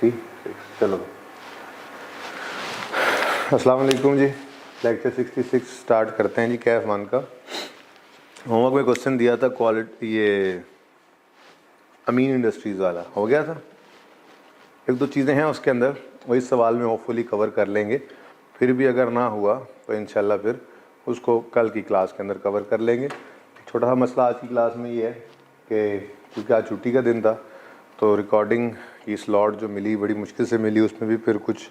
66 चलो अस्सलाम वालेकुम जी। लेक्चर 66 स्टार्ट करते हैं जी। कैफ वन का होमवर्क में क्वेश्चन दिया था क्वालिटी, ये अमीन इंडस्ट्रीज़ वाला हो गया था। एक दो चीज़ें हैं उसके अंदर, वही सवाल में होपफुली कवर कर लेंगे। फिर भी अगर ना हुआ तो इंशाल्लाह फिर उसको कल की क्लास के अंदर कवर कर लेंगे। छोटा सा मसला आज की क्लास में ये है कि क्योंकि आज छुट्टी का दिन था तो रिकॉर्डिंग की स्लॉट जो मिली बड़ी मुश्किल से मिली, उसमें भी फिर कुछ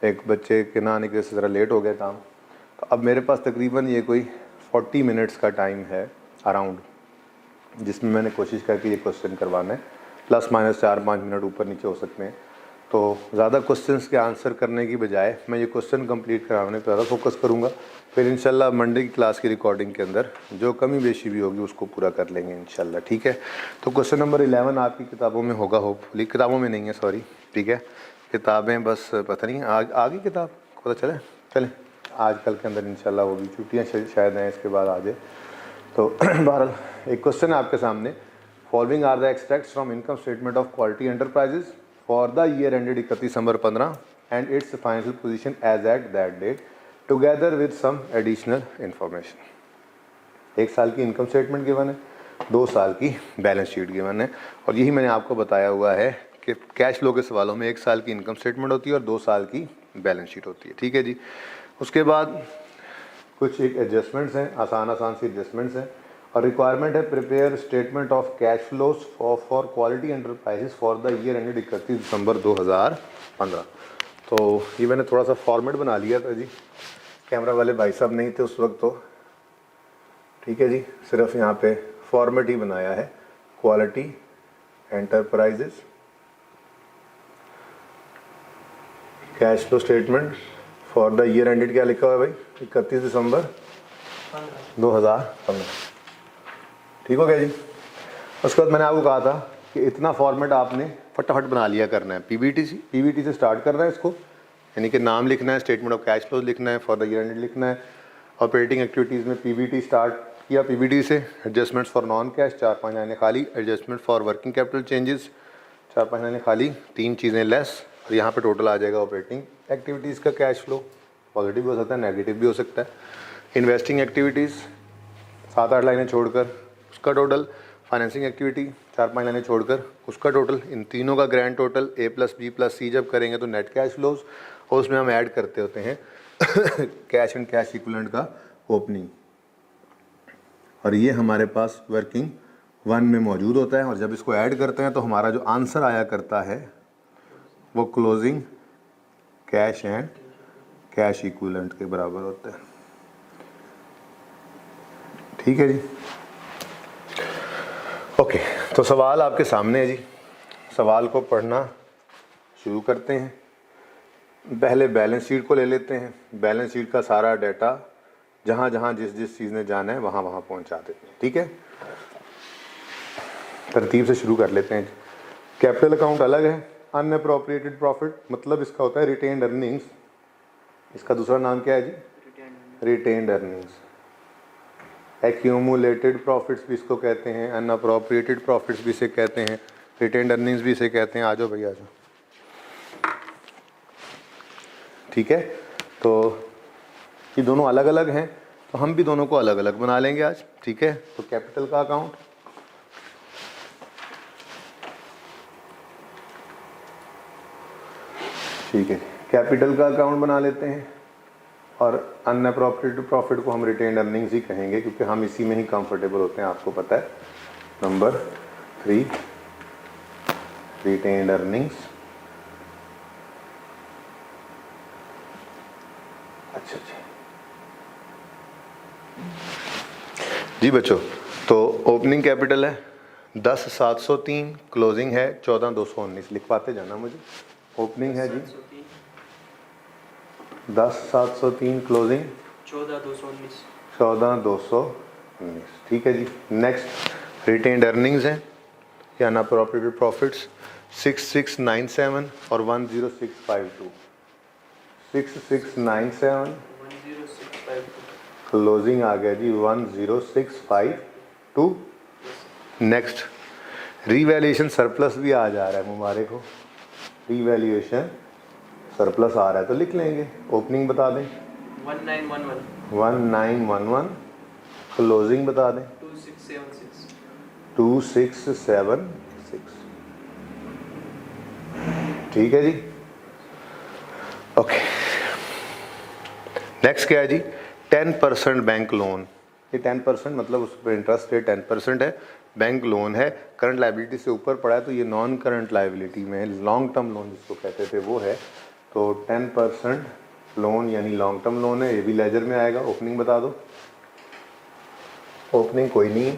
एक बच्चे के ना आने की वजह से ज़रा लेट हो गया काम। तो अब मेरे पास तकरीबन ये कोई 40 मिनट्स का टाइम है अराउंड, जिसमें मैंने कोशिश करके ये क्वेश्चन करवाना है। प्लस माइनस 4-5 मिनट ऊपर नीचे हो सकते हैं। तो ज़्यादा क्वेश्चंस के आंसर करने की बजाय मैं ये क्वेश्चन कंप्लीट कराने पर ज़्यादा फोकस करूँगा। फिर इंशाल्लाह मंडे की क्लास की रिकॉर्डिंग के अंदर जो कमी बेशी भी होगी उसको पूरा कर लेंगे इंशाल्लाह, ठीक है। तो क्वेश्चन नंबर 11 आपकी किताबों में होगा, होपफुली। किताबों में नहीं है, सॉरी, ठीक है। किताबें बस पता नहीं आ गई किताब, पता चले आजकल के अंदर इंशाल्लाह होगी। छुट्टियाँ शायद हैं, इसके बाद आ जाए। तो बहरहाल एक क्वेश्चन है आपके सामने। Following are the extracts from income statement of quality enterprises for the year ended 31 December 15 and its financial position as at that date together with some additional information. 1 साल की इनकम स्टेटमेंट गिवन है, 2 साल की balance sheet given है। और यही मैंने आपको बताया हुआ है कि कैश फ्लो के सवालों में 1 साल की इनकम स्टेटमेंट होती है और 2 साल की बैलेंस शीट होती है, ठीक है जी। उसके बाद कुछ एक एडजस्टमेंट्स हैं, आसान सी एडजस्टमेंट्स हैं। और रिक्वायरमेंट है prepare statement of cash flows for quality enterprises for the year ended 31 दिसंबर 2015। तो ये मैंने थोड़ा सा फॉर्मेट बना लिया था जी, कैमरा वाले भाई साहब नहीं थे उस वक्त, तो ठीक है जी। सिर्फ यहाँ पे फॉर्मेट ही बनाया है, quality enterprises cash flow statement for the year ended, क्या लिखा हुआ है भाई, 31 दिसंबर 2015, ठीक हो गया जी। उसके बाद मैंने आपको कहा था कि इतना फॉर्मेट आपने फटाफट बना लिया करना है। पीबीटी से स्टार्ट करना है इसको, यानी कि नाम लिखना है, स्टेटमेंट ऑफ कैश फ्लोज लिखना है, फॉर द ईयर एंडेड लिखना है। ऑपरेटिंग एक्टिविटीज़ में पीबीटी स्टार्ट किया, पीबीटी से एडजस्टमेंट्स फॉर नॉन कैश 4-5 लाइनें खाली, adjustment for working capital changes 4-5 लाइनें खाली, 3 चीज़ें लेस, और यहाँ पे टोटल आ जाएगा ऑपरेटिंग एक्टिविटीज़ का कैश फ्लो। पॉजिटिव भी हो सकता है, नेगेटिव भी हो सकता है। इन्वेस्टिंग एक्टिविटीज़ 7-8 लाइनें छोड़कर उसका टोटल, फाइनेंसिंग एक्टिविटी 4-5 लाइनें छोड़कर उसका टोटल, इन तीनों का ग्रैंड टोटल A+B+C जब करेंगे तो नेट कैश फ्लोज, और उसमें हम ऐड करते होते हैं कैश एंड कैश इक्विवेलेंट का ओपनिंग, और ये हमारे पास वर्किंग 1 में मौजूद होता है। और जब इसको ऐड करते हैं तो हमारा जो आंसर आया करता है वो closing cash and cash equivalent के बराबर होता है, ठीक है जी। ओके, तो सवाल आपके सामने है जी। सवाल को पढ़ना शुरू करते हैं। पहले बैलेंस शीट को ले लेते हैं। बैलेंस शीट का सारा डाटा जहाँ जहाँ जिस चीज़ ने जाना है वहाँ वहाँ पहुँचा देते हैं, ठीक है। तरतीब से शुरू कर लेते हैं। कैपिटल अकाउंट अलग है, अनअप्रोप्रिएटेड प्रॉफिट मतलब इसका होता है रिटेन्ड अर्निंग्स। इसका दूसरा नाम क्या है जी, रिटेन्ड अर्निंग्स। एक्यूमुलेटेड प्रॉफिट्स भी इसको कहते हैं, अनअप्रोप्रिएटेड प्रॉफिट्स भी इसे कहते हैं, रिटेन्ड अर्निंग्स भी इसे कहते हैं। आ जाओ भैया, आ जाओ, ठीक है। तो ये दोनों अलग अलग हैं, तो हम भी दोनों को अलग अलग बना लेंगे आज, ठीक है। तो कैपिटल का अकाउंट, ठीक है, कैपिटल का अकाउंट बना लेते हैं। और अनअप्रोप्रिएटेड प्रॉफिट को हम रिटेन्ड अर्निंग्स ही कहेंगे क्योंकि हम इसी में ही कंफर्टेबल होते हैं, आपको पता है। Number 3 retained earnings. अच्छा जी बच्चों, तो ओपनिंग कैपिटल है 10,703, क्लोजिंग है 14,219। लिखवाते जाना मुझे। ओपनिंग है जी 10,703, क्लोजिंग 14,219, ठीक है जी। नेक्स्ट रिटेन्ड अर्निंग्स हैं या अनअप्रोप्रिएटेड प्रॉफिट्स 6697 और 10652। 6697, क्लोजिंग आ गया जी 10652। नेक्स्ट रिवैल्यूएशन सरप्लस भी आ जा रहा है, मुबारक हो। रीवैल्यूएशन सरप्लस आ रहा है तो लिख लेंगे। ओपनिंग बता दें 1911, क्लोजिंग बता दें 2676। ठीक है जी, ओके। नेक्स्ट क्या है जी, 10% बैंक लोन। ये 10% मतलब उस पर इंटरेस्ट रेट 10% है, बैंक लोन है, करंट लाइबिलिटी से ऊपर पड़ा है तो ये नॉन करंट लाइबिलिटी में है, लॉन्ग टर्म लोन जिसको कहते थे वो है। तो 10% लोन यानी लॉन्ग टर्म लोन है, ये भी लेजर में आएगा। ओपनिंग बता दो। ओपनिंग कोई नहीं है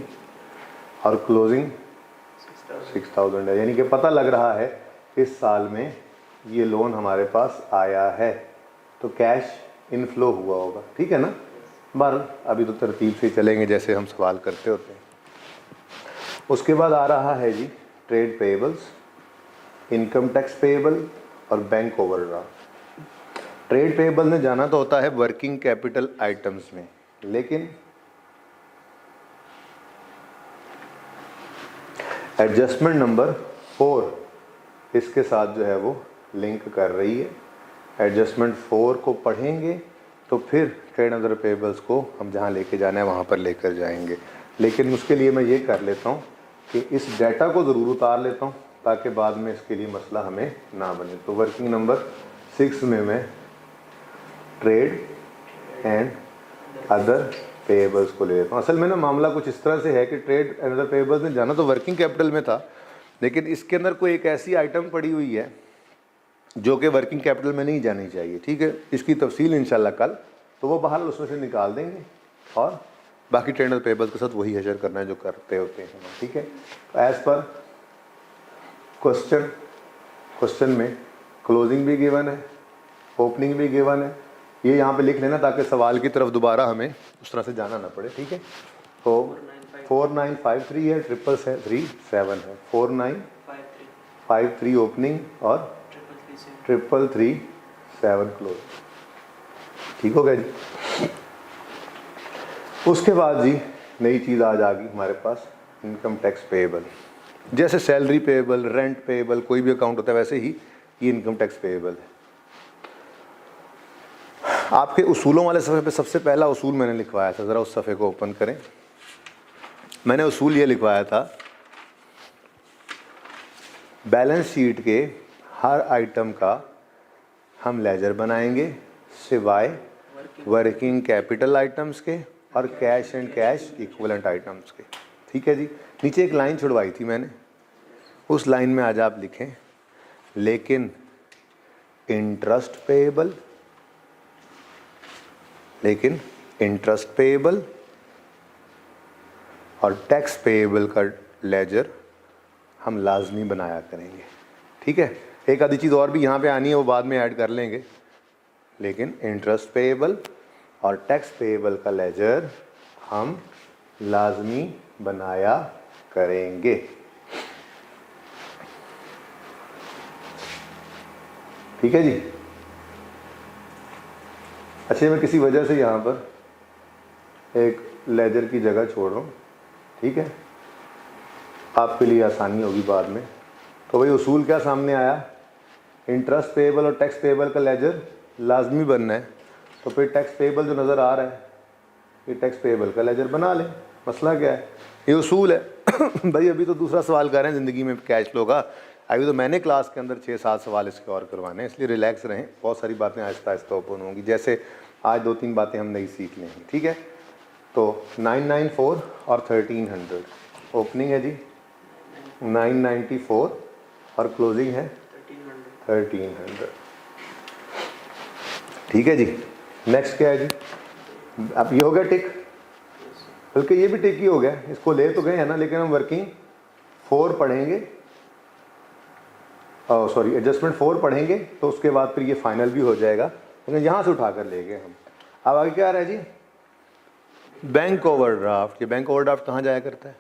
और क्लोजिंग 6000 है, यानी कि पता लग रहा है इस साल में ये लोन हमारे पास आया है तो कैश इनफ्लो हुआ होगा। ठीक है ना, बहरहाल अभी तो तरतीब से चलेंगे जैसे हम सवाल करते होते हैं। उसके बाद आ रहा है जी trade payables, income tax payable और बैंक ओवरड्राफ्ट। ट्रेड पेएबल में जाना तो होता है वर्किंग कैपिटल आइटम्स में, लेकिन एडजस्टमेंट नंबर 4 इसके साथ जो है वो लिंक कर रही है। एडजस्टमेंट 4 को पढ़ेंगे तो फिर ट्रेड अदर पेएबल्स को हम जहाँ लेके जाना है वहाँ पर लेकर जाएंगे। लेकिन उसके लिए मैं ये कर लेता हूँ कि इस डाटा को ज़रूर उतार लेता हूँ ताकि बाद में इसके लिए मसला हमें ना बने। तो वर्किंग नंबर 6 में मैं ट्रेड एंड अदर पेएबल्स को ले लेता हूँ। असल में ना मामला कुछ इस तरह से है कि ट्रेड एंड अदर पेएबल्स में जाना तो वर्किंग कैपिटल में था, लेकिन इसके अंदर कोई एक ऐसी आइटम पड़ी हुई है जो कि वर्किंग कैपिटल में नहीं जानी चाहिए। ठीक है, इसकी तफसील इंशाल्लाह कल, तो वो बाहर उसमें से निकाल देंगे और बाकी ट्रेड एंड पेएबल्स के साथ वही हशर करना है जो करते होते हैं। ठीक है, तो एज़ पर क्वेश्चन में क्लोजिंग भी गिवन है, ओपनिंग भी गिवन है। ये यहाँ पे लिख लेना ताकि सवाल की तरफ दोबारा हमें उस तरह से जाना ना पड़े। ठीक है, तो 4953 है, 333 है, 4953 ओपनिंग और 3337 क्लोज। ठीक हो गया जी। उसके बाद जी नई चीज़ आज आ गई हमारे पास, इनकम टैक्स पेएबल। जैसे सैलरी पेएबल, रेंट पेएबल, कोई भी अकाउंट होता है वैसे ही ये इनकम टैक्स पेएबल है। आपके उसूलों वाले सफ़े पे सबसे पहला उसूल मैंने लिखवाया था, ज़रा उस सफ़े को ओपन करें। मैंने उसूल ये लिखवाया था, बैलेंस शीट के हर आइटम का हम लेजर बनाएंगे सिवाय वर्किंग कैपिटल आइटम्स के और cash and cash equivalent items के। ठीक है जी, नीचे एक लाइन छुड़वाई थी मैंने, उस लाइन में आज आप लिखें लेकिन इंटरेस्ट पेएबल, लेकिन इंटरेस्ट पेएबल और टैक्स पेएबल का लेजर हम लाजमी बनाया करेंगे। ठीक है, एक आधी चीज़ और भी यहाँ पे आनी है, वो बाद में ऐड कर लेंगे, लेकिन इंटरेस्ट पेएबल और टैक्स पेएबल का लेजर हम लाजमी बनाया करेंगे। ठीक है जी। अच्छा, मैं किसी वजह से यहाँ पर एक लेजर की जगह छोड़ रहा हूँ। ठीक है, आपके लिए आसानी होगी बाद में। तो भाई उसूल क्या सामने आया, इंटरेस्ट पेएबल और टैक्स पेएबल का लेजर लाजमी बनना है, तो फिर टैक्स पेएबल जो नज़र आ रहा है ये टैक्स पेएबल का लेजर बना लें। मसला क्या है, ये उसूल है। भाई अभी तो दूसरा सवाल कर रहे हैं ज़िंदगी में कैश फ्लो का, अभी तो मैंने क्लास के अंदर 6-7 सवाल इसके और करवाने हैं, इसलिए रिलैक्स रहें। बहुत सारी बातें आहिस्ता आहिस्ता ओपन होंगी, जैसे आज 2-3 बातें हम नई सीख लेंगे। ठीक है, तो 994 और 1300 ओपनिंग है जी 994 और क्लोजिंग है 1300। ठीक है जी। नेक्स्ट क्या है जी, अब ये हो गया टिक, बल्कि ये भी टिक ही हो गया, इसको ले तो गए हैं ना, लेकिन हम वर्किंग 4 पढ़ेंगे, सॉरी एडजस्टमेंट 4 पढ़ेंगे तो उसके बाद फिर ये फाइनल भी हो जाएगा, लेकिन यहाँ से उठा कर ले गए हम। अब आगे क्या आ रहा है जी, बैंक ओवरड्राफ्ट। ये बैंक ओवरड्राफ्ट कहाँ जाया करता है?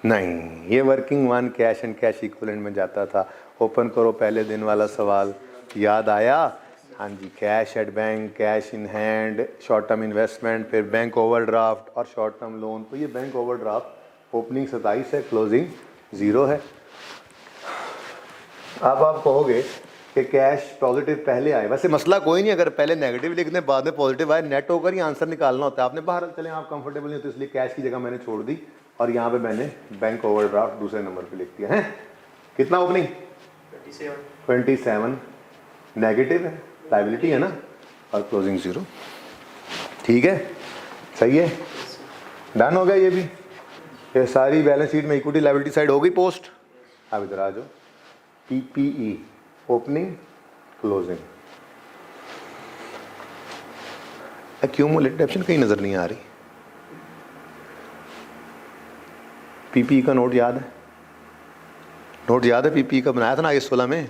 नहीं, ये working 1 cash and cash equivalent में जाता था। ओपन करो पहले दिन वाला सवाल, याद आया? हाँ जी, cash at bank, cash in hand, short term investment, फिर बैंक ओवरड्राफ्ट और शॉर्ट टर्म लोन। तो ये बैंक ओवरड्राफ्ट ओपनिंग 27 है, क्लोजिंग 0 है। अब आप कहोगे कि कैश पॉजिटिव पहले आए, वैसे मसला कोई नहीं, अगर पहले नेगेटिव लिख दें बाद में पॉजिटिव आए, नेट होकर ही आंसर निकालना होता है। आपने बाहर चले, आप कंफर्टेबल नहीं होते, इसलिए कैश की जगह मैंने छोड़ दी और यहाँ पे मैंने बैंक ओवरड्राफ्ट दूसरे नंबर पे लिख दिया है। कितना ओपनिंग 27 नेगेटिव है, लाइबिलिटी है ना, और क्लोजिंग 0। ठीक है, सही है, डन हो गया ये भी। ये सारी बैलेंस शीट में इक्विटी लाइबिलिटी साइड हो गई पोस्ट। अब इधर आ जाओ, पीपीई ओपनिंग क्लोजिंग। एक्यूमुलेटेड डेप्शन कहीं नजर नहीं आ रही। पीपीई का नोट याद है? नोट याद है पीपीई का बनाया था ना आईएस 16 में?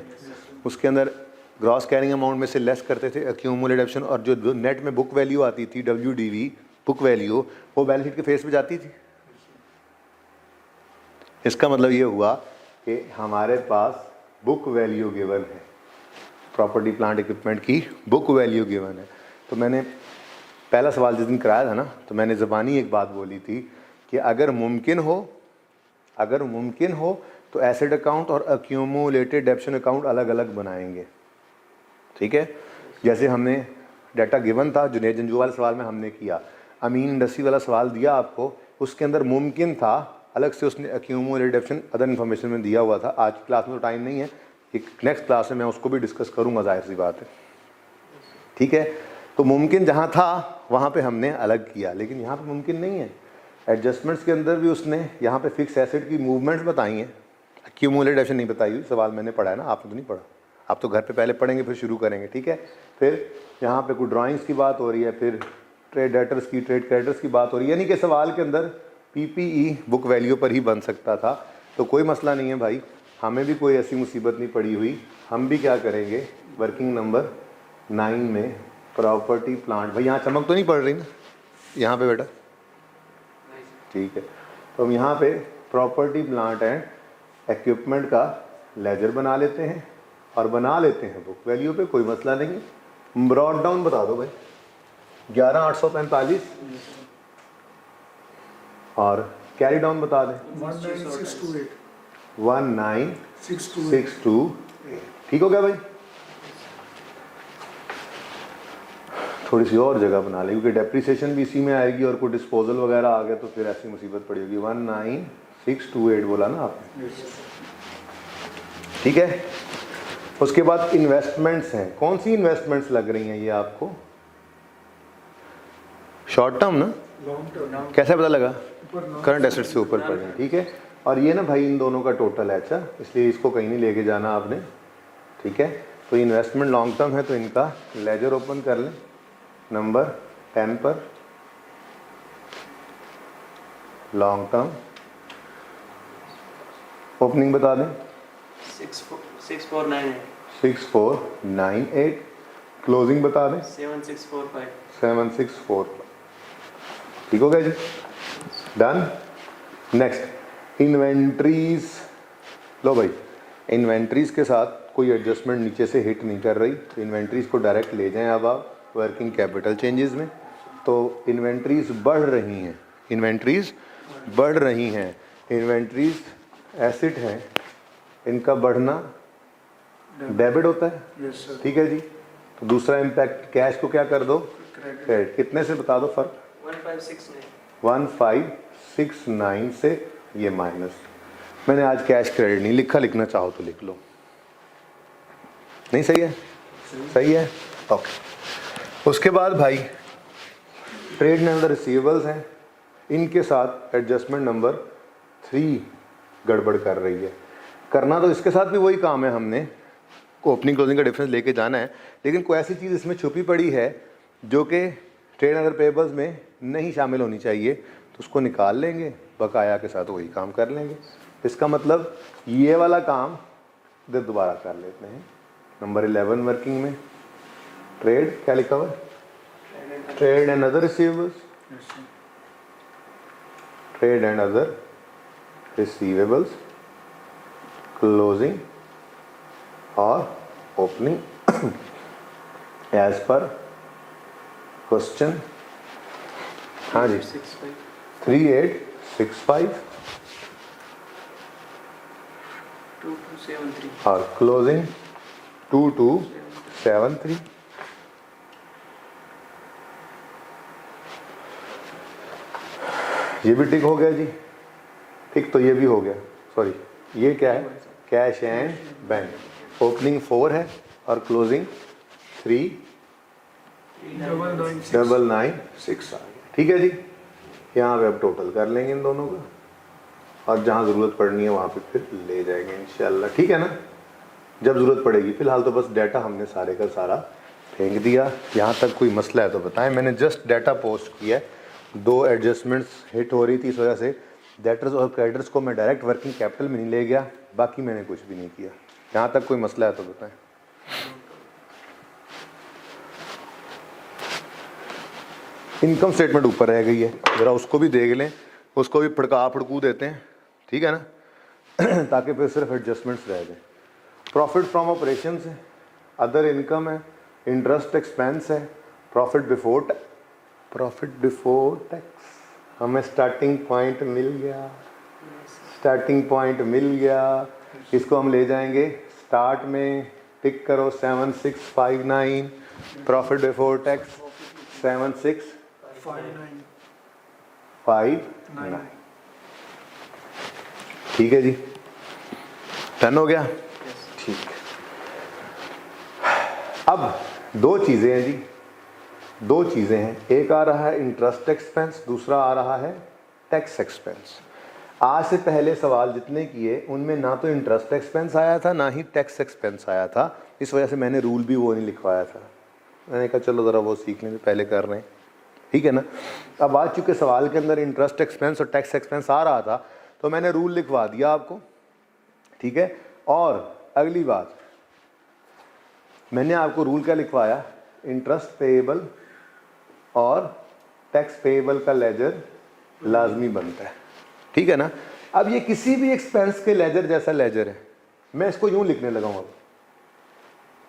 उसके अंदर ग्रॉस कैरिंग अमाउंट में से लेस करते थे एक्यूमुलेटेड डेप्शन, और जो नेट में बुक वैल्यू आती थी WDV बुक वैल्यू, वो बैलेंस शीट के फेस पे जाती थी। इसका मतलब ये हुआ कि हमारे पास बुक वैल्यू गिवन है, प्रॉपर्टी प्लांट इक्विपमेंट की बुक वैल्यू गिवन है। तो मैंने पहला सवाल जिस दिन कराया था ना, तो मैंने ज़बानी एक बात बोली थी कि अगर मुमकिन हो तो एसेट अकाउंट और एक्यूमुलेटेड डेप्शन अकाउंट अलग अलग बनाएंगे। ठीक है, जैसे हमने डाटा गिवन था, जुनेद जंजू वाले सवाल में हमने किया, अमीन इंडस्ट्री वाला सवाल दिया आपको, उसके अंदर मुमकिन था अलग से उसने एक्यूमुलेटेड डेप्शन अदर इन्फॉर्मेशन में दिया हुआ था। आज की क्लास में तो टाइम नहीं है, एक नेक्स्ट क्लास में मैं उसको भी डिस्कस करूँगा, जाहिर सी बात है। ठीक है, तो मुमकिन जहाँ था वहाँ पे हमने अलग किया, लेकिन यहाँ पे मुमकिन नहीं है। एडजस्टमेंट्स के अंदर भी उसने यहाँ पे फिक्स एसेट की मूवमेंट्स बताई हैं, एक्यूमुलेटेड डेप्शन नहीं बताई हुई। सवाल मैंने पढ़ा है ना, आपने तो नहीं पढ़ा, आप तो घर पे पहले पढ़ेंगे फिर शुरू करेंगे। ठीक है, फिर यहाँ पे कोई ड्राइंग्स की बात हो रही है, फिर ट्रेड डेटर्स की, ट्रेड क्रेडिटर्स की बात हो रही है, यानी कि सवाल के अंदर पीपीई बुक वैल्यू पर ही बन सकता था। तो कोई मसला नहीं है भाई, हमें भी कोई ऐसी मुसीबत नहीं पड़ी हुई। हम भी क्या करेंगे, वर्किंग नंबर 9 में प्रॉपर्टी प्लांट, भाई यहाँ चमक तो नहीं पड़ रही ना यहाँ पे बेटा? ठीक है, तो हम यहाँ पे प्रॉपर्टी प्लांट एंड इक्विपमेंट का लेजर बना लेते हैं और बना लेते हैं बुक वैल्यू पे, कोई मसला नहीं। ब्रॉड डाउन बता दो भाई, 11,845 और कैरी डाउन बता दें 19,628। ठीक हो गया भाई? थोड़ी सी और जगह बना लें क्योंकि डेप्रिसिएशन भी इसी में आएगी और कोई डिस्पोजल वगैरह आ गया तो फिर ऐसी मुसीबत पड़ी होगी। 19,628 बोला ना आपने? ठीक है, उसके बाद इन्वेस्टमेंट्स हैं। कौन सी इन्वेस्टमेंट्स लग रही हैं ये आपको? शॉर्ट टर्म ना? कैसे पता लगा? करंट एसेट से ऊपर पड़ रही है। ठीक है, और ये ना भाई इन दोनों का टोटल है। अच्छा, इसलिए इसको कहीं नहीं लेके जाना आपने। ठीक है, तो इन्वेस्टमेंट लॉन्ग टर्म है तो इनका लेजर ओपन कर लें नंबर 10 पर। लॉन्ग टर्म ओपनिंग बता दें 6498, क्लोजिंग बता दें 7645। ठीक हो गया जी, डन। Next inventories. लो भाई, इन्वेंट्रीज के साथ कोई एडजस्टमेंट नीचे से हिट नहीं कर रही, तो इन्वेंट्रीज को डायरेक्ट ले जाएं अब आप वर्किंग कैपिटल चेंजेस में। तो इन्वेंट्रीज बढ़ रही हैं, इन्वेंट्रीज बढ़ रही हैं। इन्वेंट्रीज एसेट हैं, इनका बढ़ना डेबिट होता है। ठीक है जी, तो दूसरा इम्पैक्ट कैश को क्या कर दो, क्रेडिट। कितने से बता दो फर्क? 1569 से ये माइनस। मैंने आज कैश क्रेडिट नहीं लिखा, लिखना चाहो तो लिख लो। नहीं सही है? सही है, ओके। उसके बाद भाई ट्रेड एंड अदर रिसीवेबल्स हैं, इनके साथ एडजस्टमेंट नंबर 3 गड़बड़ कर रही है। करना तो इसके साथ भी वही काम है, हमने ओपनिंग क्लोजिंग का डिफरेंस लेके जाना है, लेकिन कोई ऐसी चीज़ इसमें छुपी पड़ी है जो कि ट्रेड एंड अदर पेबल्स में नहीं शामिल होनी चाहिए, तो उसको निकाल लेंगे, बकाया के साथ वही काम कर लेंगे। इसका मतलब ये वाला काम इधर दोबारा कर लेते हैं। नंबर 11 वर्किंग में ट्रेड क्या लिखा हुआ है? Trade and other receivables, trade and other receivables, closing और ओपनिंग एज पर क्वेश्चन। हाँ जी, 3865 2273 और क्लोजिंग 2273। ये भी टिक हो गया जी, ठीक, तो ये भी हो गया। सॉरी, ये क्या है, कैश एंड बैंक। ओपनिंग 4 है और क्लोजिंग 3996 आ गया। ठीक है जी, यहाँ पे अब टोटल कर लेंगे इन दोनों का और जहाँ ज़रूरत पड़नी है वहाँ पे फिर ले जाएंगे इंशाल्लाह। ठीक है ना, जब ज़रूरत पड़ेगी। फिलहाल तो बस डाटा हमने सारे का सारा फेंक दिया। यहाँ तक कोई मसला है तो बताएं। मैंने जस्ट डाटा पोस्ट किया है, 2 एडजस्टमेंट्स हिट हो रही थी, इस वजह से डेटर्स और क्रेडिटर्स को मैं डायरेक्ट वर्किंग कैपिटल में नहीं ले गया, बाकी मैंने कुछ भी नहीं किया। यहाँ तक कोई मसला है तो बताएं। इनकम स्टेटमेंट ऊपर रह गई है, ज़रा उसको भी देख लें, उसको भी फड़कू देते हैं, ठीक है ना, ताकि फिर सिर्फ एडजस्टमेंट्स रह जाए। प्रॉफिट फ्रॉम ऑपरेशंस है, अदर इनकम है, इंटरेस्ट एक्सपेंस है, प्रॉफिट बिफोर टैक्स। हमें स्टार्टिंग पॉइंट मिल गया, इसको हम ले जाएंगे स्टार्ट में। टिक करो 7659, प्रॉफिट बिफोर टैक्स 7659। ठीक है जी, डन हो गया। ठीक, अब 2 चीज़ें हैं जी, 2 चीज़ें हैं। एक आ रहा है इंटरेस्ट एक्सपेंस, दूसरा आ रहा है टैक्स एक्सपेंस। आज से पहले सवाल जितने किए उनमें ना तो इंटरेस्ट एक्सपेंस आया था ना ही टैक्स एक्सपेंस आया था, इस वजह से मैंने रूल भी वो नहीं लिखवाया था। मैंने कहा चलो ज़रा वो सीख लेंगे, पहले कर रहे हैं, ठीक है ना। अब आज चूँकि सवाल के अंदर इंटरेस्ट एक्सपेंस और टैक्स एक्सपेंस आ रहा था तो मैंने रूल लिखवा दिया आपको, ठीक है। और अगली बात, मैंने आपको रूल क्या लिखवाया, इंटरेस्ट पेएबल और टैक्स पेएबल का लेजर लाजमी बनता है, ठीक है ना। अब ये किसी भी एक्सपेंस के लेजर जैसा लेजर है, मैं इसको यूं लिखने लगा हूं।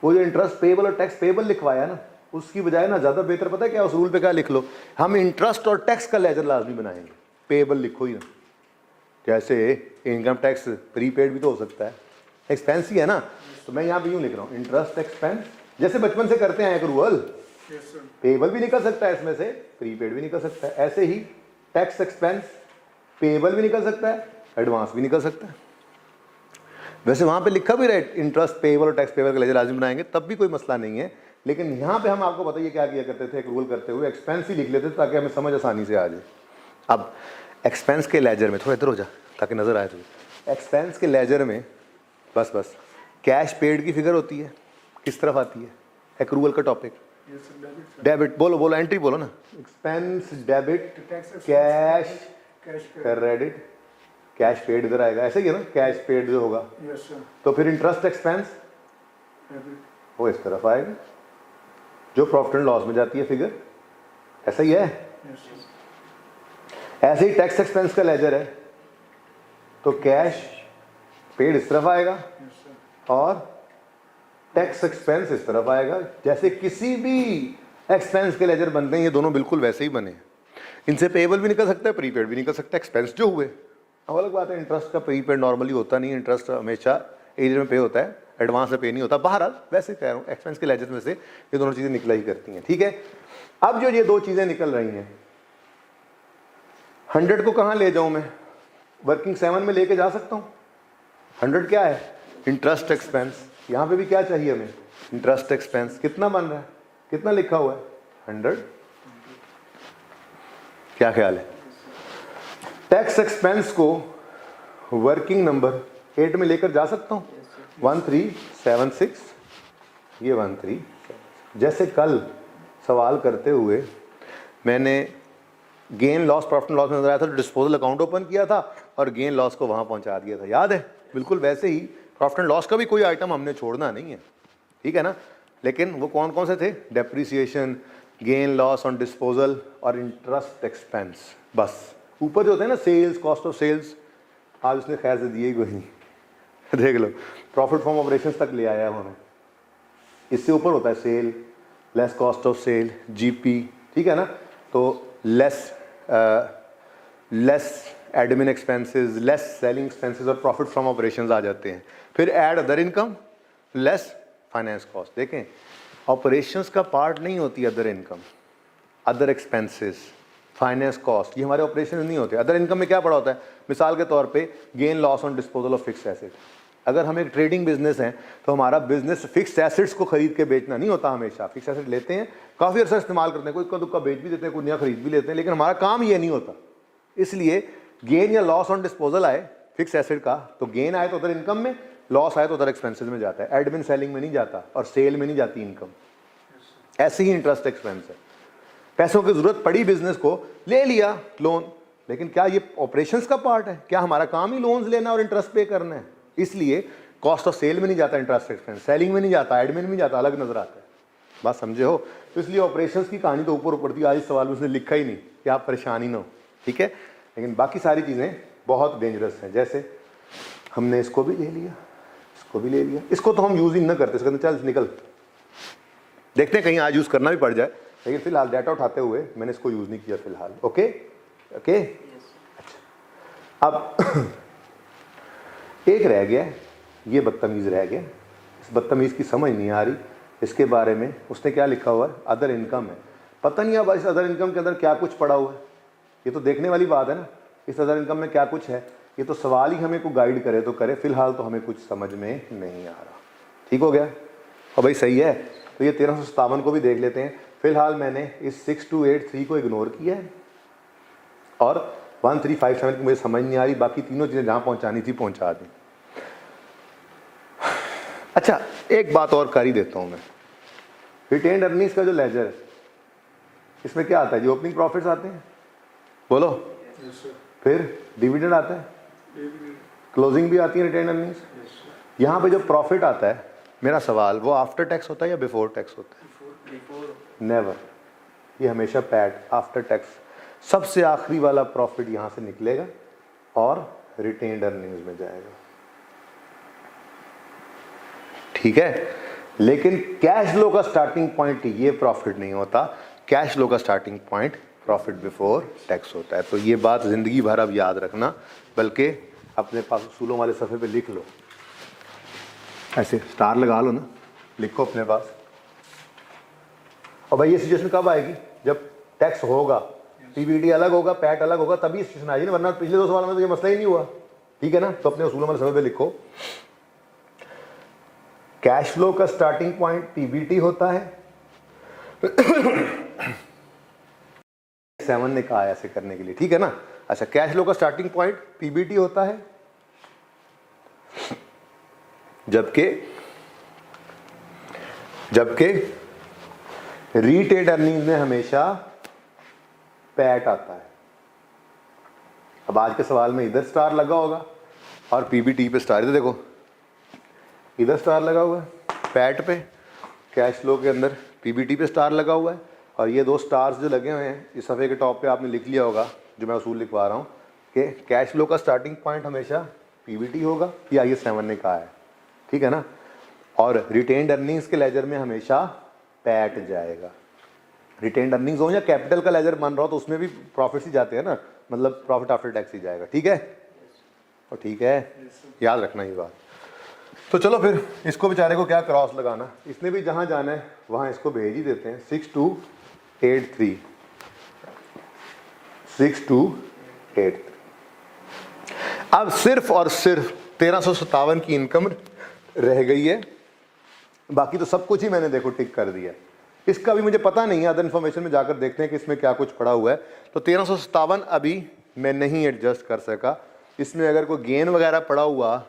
वो जो इंटरेस्ट पेएबल और टैक्स पेएबल लिखवाया ना, उसकी बजाय ना ज़्यादा बेहतर पता है क्या, उस रूल पे क्या लिख लो, हम इंटरेस्ट और टैक्स का लेजर लाजमी बनाएंगे, पेएबल लिखो ही ना। जैसे इनकम टैक्स प्रीपेड भी तो हो सकता है, एक्सपेंस ही है ना, तो मैं यहाँ पे यूँ लिख रहा हूँ इंटरेस्ट एक्सपेंस, जैसे बचपन से करते हैं एक्रूअल, पेएबल भी निकल सकता है इसमें से, प्रीपेड भी निकल सकता है। ऐसे ही टैक्स एक्सपेंस पेएबल भी निकल सकता है, एडवांस भी निकल सकता है। वैसे वहाँ पे लिखा भी रहे इंटरेस्ट पेएबल और टैक्स पेएबल का लेजर लाजमी बनाएंगे, तब भी कोई मसला नहीं है। लेकिन यहाँ पे हम आपको बताइए क्या किया करते थे, एक्रूअल करते हुए एक्सपेंस ही लिख लेते थे ताकि हमें समझ आसानी से आ जाए। अब एक्सपेंस के लेजर में, थोड़ा इधर हो जा ताकि नज़र आए तुझे, एक्सपेंस के लेजर में बस कैश पेड की फिगर होती है, किस तरफ आती है, एक्रूअल का टॉपिक, डेबिट, बोलो एंट्री बोलो ना, expense debit, cash credit, cash paid इधर आएगा, ऐसे ही है ना, कैश पेड जो होगा। तो फिर इंटरेस्ट एक्सपेंस वो इस तरफ आएगा, जो प्रॉफिट एंड लॉस में जाती है फिगर, ऐसा ही है। ऐसे ही टैक्स एक्सपेंस का लेजर है, तो कैश पेड इस तरफ आएगा और टैक्स एक्सपेंस इस तरफ आएगा। जैसे किसी भी एक्सपेंस के लेजर बनते हैं, ये दोनों बिल्कुल वैसे ही बने हैं। इनसे पेएबल भी निकल सकता है, प्रीपेड भी निकल सकता है, एक्सपेंस जो हुए। अब अलग बात है, इंटरेस्ट का प्रीपेड नॉर्मली होता नहीं है, इंटरेस्ट हमेशा एरियर में पे होता है, एडवांस में पे नहीं होता। बहरहाल वैसे कह रहा हूँ, एक्सपेंस के लेजर में से ये दोनों चीज़ें निकला ही करती हैं, ठीक है। अब जो ये 2 चीज़ें निकल रही हैं, 100 को कहाँ ले जाऊँ मैं, वर्किंग 7 में लेके जा सकता हूँ। 100 क्या है, इंटरेस्ट एक्सपेंस, यहाँ पे भी क्या चाहिए हमें, इंटरेस्ट एक्सपेंस। कितना बन रहा है, कितना लिखा हुआ है, 100। क्या ख्याल है, टैक्स एक्सपेंस को वर्किंग नंबर 8 में लेकर जा सकता हूँ, 1376, ये 13। जैसे कल सवाल करते हुए मैंने गेन लॉस प्रॉफिट लॉस में नजर आया था, तो डिस्पोजल अकाउंट ओपन किया था और गेन लॉस को वहाँ पहुँचा दिया था, याद है। बिल्कुल वैसे ही प्रॉफिट एंड लॉस का भी कोई आइटम हमने छोड़ना नहीं है, ठीक है ना। लेकिन वो कौन कौन से थे, depreciation, gain loss on disposal और इंटरेस्ट एक्सपेंस। बस ऊपर जो होते हैं ना, सेल्स, कॉस्ट ऑफ सेल्स, आज उसने खैर से दिए ही कोई नहीं देख लो, प्रॉफिट फ्रॉम ऑपरेशंस तक ले आया उन्होंने। इससे ऊपर होता है sale less cost of sale, GP, ठीक है ना। तो less admin expenses less selling expenses और प्रॉफिट फ्रॉम ऑपरेशंस आ जाते हैं। फिर add other income less finance cost. देखें ऑपरेशंस का पार्ट नहीं होती other income, other expenses, finance cost, ये हमारे ऑपरेशन नहीं होते। अदर इनकम में क्या पड़ा होता है, मिसाल के तौर पे gain loss on disposal of fix asset. अगर हम एक ट्रेडिंग बिजनेस हैं तो हमारा बिजनेस फिक्स एसेट्स को खरीद के बेचना नहीं होता। हमेशा फिक्स एसेट लेते हैं, काफ़ी अर्सा इस्तेमाल करते हैं, कोई इक्का दुक्का बेच भी देते हैं, कोई नया खरीद भी लेते हैं, लेकिन हमारा काम ये नहीं होता। इसलिए गेन या लॉस ऑन डिस्पोजल आए फिक्स एसेट का, तो गेन आए तो अदर इनकम में, लॉस आए तो अदर एक्सपेंसेस में जाता है। एडमिन सेलिंग में नहीं जाता और सेल में नहीं जाती इनकम। ऐसे ही इंटरेस्ट एक्सपेंस है, पैसों की जरूरत पड़ी बिजनेस को, ले लिया लोन, लेकिन क्या ये ऑपरेशंस का पार्ट है? क्या हमारा काम ही लोन्स लेना और इंटरेस्ट पे करना है? इसलिए कॉस्ट ऑफ सेल में नहीं जाता इंटरेस्ट एक्सपेंस, सेलिंग में नहीं जाता, एडमिन में नहीं जाता, अलग नजर आता है। बात समझे हो? तो इसलिए ऑपरेशंस की कहानी तो ऊपर ऊपर थी, आज इस सवाल में उसने लिखा ही नहीं कि आप परेशानी ना हो, ठीक है। लेकिन बाकी सारी चीज़ें बहुत डेंजरस हैं। जैसे हमने इसको भी ले लिया, इसको भी ले लिया, इसको तो हम यूज़ ही ना करते, इसके अंदर चल निकल, देखते हैं कहीं आज यूज़ करना भी पड़ जाए, लेकिन फिलहाल डाटा उठाते हुए मैंने इसको यूज़ नहीं किया फिलहाल। Okay okay. अच्छा अब एक रह गया, ये बदतमीज़ रह गया। इस बदतमीज़ की समझ नहीं आ रही, इसके बारे में उसने क्या लिखा हुआ है, अदर इनकम है। पता नहीं अब इस अदर इनकम के अंदर क्या कुछ पड़ा हुआ है, ये तो देखने वाली बात है ना, इस अदर इनकम में क्या कुछ है। ये तो सवाल ही हमें को गाइड करे तो करे, फिलहाल तो हमें कुछ समझ में नहीं आ रहा। ठीक हो गया? और भाई सही है, तो ये 1357 को भी देख लेते हैं। फिलहाल मैंने इस 6283 को इग्नोर किया है और 1357 की मुझे समझ नहीं आ रही, बाकी तीनों चीज़ें जहाँ पहुँचानी थी पहुँचा दी। अच्छा एक बात और कर ही देता हूँ मैं, रिटेन्ड अर्निंग्स का जो लेजर है इसमें क्या आता है? जो ओपनिंग प्रॉफिट्स आते हैं, बोलो। फिर डिविडेंड आता है, क्लोजिंग भी आती है रिटेन्ड अर्निंग्स। यहाँ पे जो प्रॉफिट आता है, मेरा सवाल वो आफ्टर टैक्स होता है या बिफोर टैक्स होता है? नेवर, ये हमेशा पैट आफ्टर टैक्स। सबसे आखिरी वाला प्रॉफिट यहाँ से निकलेगा और रिटेन्ड अर्निंग्स में जाएगा, ठीक है। लेकिन कैश फ्लो का स्टार्टिंग पॉइंट ये प्रॉफिट नहीं होता, कैश फ्लो का starting point profit before tax होता है। तो ये बात जिंदगी भर अब याद रखना, बल्कि अपने पास उसूलों वाले सफ़े पे लिख लो, ऐसे स्टार लगा लो ना, लिखो अपने पास। और भाई ये सिचुएशन कब आएगी? जब टैक्स होगा, पीबीटी अलग होगा, पैट अलग होगा, तभी सिचुएशन आएगी ना, वरना पिछले 2 सवालों में तो ये मसला ही नहीं हुआ, ठीक है ना। तो अपने उसूलों वाले सफ़े पे लिखो, कैश फ्लो का स्टार्टिंग पॉइंट पीबीटी होता है। 7 ने कहा ऐसे करने के लिए, ठीक है ना। अच्छा, कैश फ्लो का स्टार्टिंग पॉइंट पीबीटी होता है, जबकि रीटेड अर्निंग में हमेशा पैट आता है। अब आज के सवाल में इधर स्टार लगा होगा और पीबीटी पे स्टार, इधर देखो इधर स्टार लगा हुआ है पैट पे, कैश फ्लो के अंदर पीबीटी पे स्टार लगा हुआ है, और ये 2 स्टार्स जो लगे हुए हैं इस सफ़े के टॉप पे आपने लिख लिया होगा, जो मैं उसूल लिखवा रहा हूँ कि कैश फ्लो का स्टार्टिंग पॉइंट हमेशा पीबीटी होगा, ये आईएएस 7 ने कहा है, ठीक है ना। और रिटेन्ड अर्निंग्स के लेजर में हमेशा पैट जाएगा। रिटेन्ड अर्निंग्स हो या कैपिटल का लेजर बन रहा हो तो उसमें भी प्रॉफिट्स ही जाते हैं ना, मतलब प्रॉफिट आफ्टर टैक्स ही जाएगा, ठीक है। और ठीक है, याद रखना ये बात। तो चलो फिर इसको बेचारे को क्या क्रॉस लगाना, इसने भी जहाँ जाना है वहाँ इसको भेज ही देते हैं। 6283 6283। अब सिर्फ और सिर्फ 1357 की इनकम रह गई है, बाकी तो सब कुछ ही मैंने देखो टिक कर दिया। इसका भी मुझे पता नहीं है, अदर इन्फॉर्मेशन में जाकर देखते हैं कि इसमें क्या कुछ पड़ा हुआ है। तो 1357 अभी मैं नहीं एडजस्ट कर सका। इसमें अगर कोई गेन वगैरह पड़ा हुआ,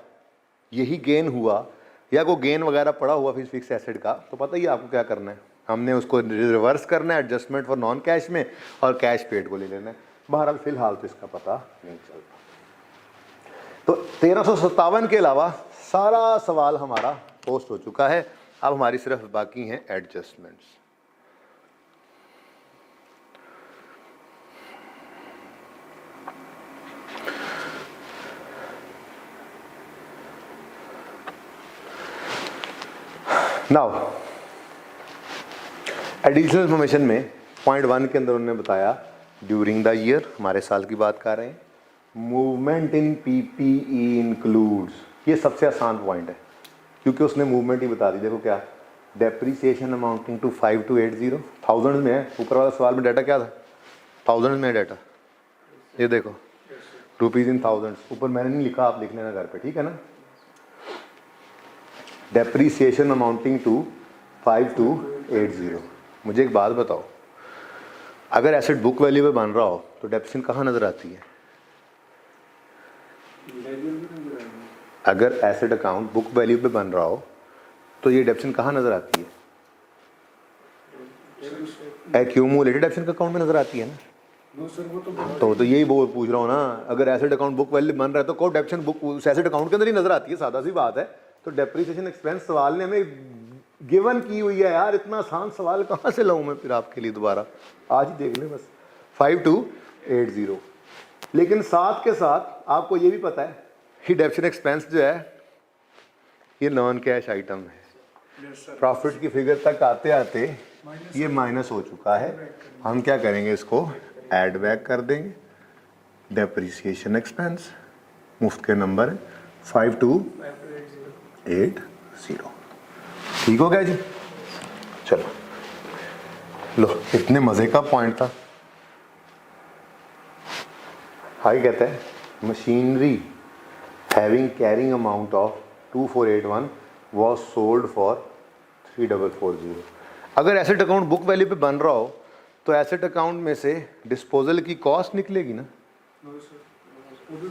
यही गेन हुआ या कोई गेन वगैरह पड़ा हुआ फिर फिक्स एसेट का, तो पता ही आपको क्या करना है, हमने उसको रिवर्स करना है एडजस्टमेंट फॉर नॉन कैश में और कैश पेड को ले लेना है। बहरहाल फिलहाल तो इसका पता नहीं चलता। तो 1357 के अलावा सारा सवाल हमारा पोस्ट हो चुका है, अब हमारी सिर्फ बाकी हैं एडजस्टमेंट्स। नाउ एडिशनल इन्फॉर्मेशन में पॉइंट 1 के अंदर उन्होंने बताया ड्यूरिंग द ईयर, हमारे साल की बात कर रहे हैं। मूवमेंट इन पीपीई इंक्लूड्स, ये सबसे आसान पॉइंट है क्योंकि उसने मूवमेंट ही बता दी। देखो क्या, डेप्रीसिएशन अमाउंटिंग टू 5280, थाउजेंड में है। ऊपर वाला सवाल में डाटा क्या था, थाउजेंड में डाटा। ये देखो रुपीज इन थाउजेंड्स, ऊपर मैंने नहीं लिखा, आप लिख लेना घर पे, ठीक है ना। Depreciation amounting to 5280। मुझे एक बात बताओ, अगर एसेट बुक वैल्यू पे बन रहा हो तो डेप्रिसिएशन कहाँ नजर आती है? अगर एसेट अकाउंट बुक वैल्यू पे बन रहा हो तो ये डेप्रिसिएशन कहाँ नजर आती है? एक्यूमुलेटेड डेप्रिसिएशन अकाउंट में नजर आती है ना। तो यही बोल पूछ रहा हूँ ना, अगर एसेट अकाउंट बुक वैल्यू बन रहा है तो कौन डेप्रिसिएशन बुक उस एसेट अकाउंट के अंदर ही नजर आती है, सादा सी बात है। तो डेप्रिसिएशन एक्सपेंस सवाल ने हमें गिवन की हुई है यार, इतना आसान सवाल कहाँ से लाऊं मैं फिर आपके लिए दोबारा, आज ही देख लें बस 5280। लेकिन साथ के साथ आपको ये भी पता है कि डेप्रिसिएशन एक्सपेंस जो है ये नॉन कैश आइटम है। प्रॉफिट की फिगर तक आते आते ये माइनस हो चुका है, हम क्या करेंगे, इसको ऐड बैक कर देंगे। डेप्रिसिएशन एक्सपेंस मुफ्त के नंबर है 5280, ठीक हो गया जी। चलो लो, इतने मजे का पॉइंट था। हाई कहता है machinery having carrying amount of 2481 was sold for 3440। अगर एसेट अकाउंट बुक वैल्यू पे बन रहा हो तो एसेट अकाउंट में से डिस्पोजल की कॉस्ट निकलेगी ना,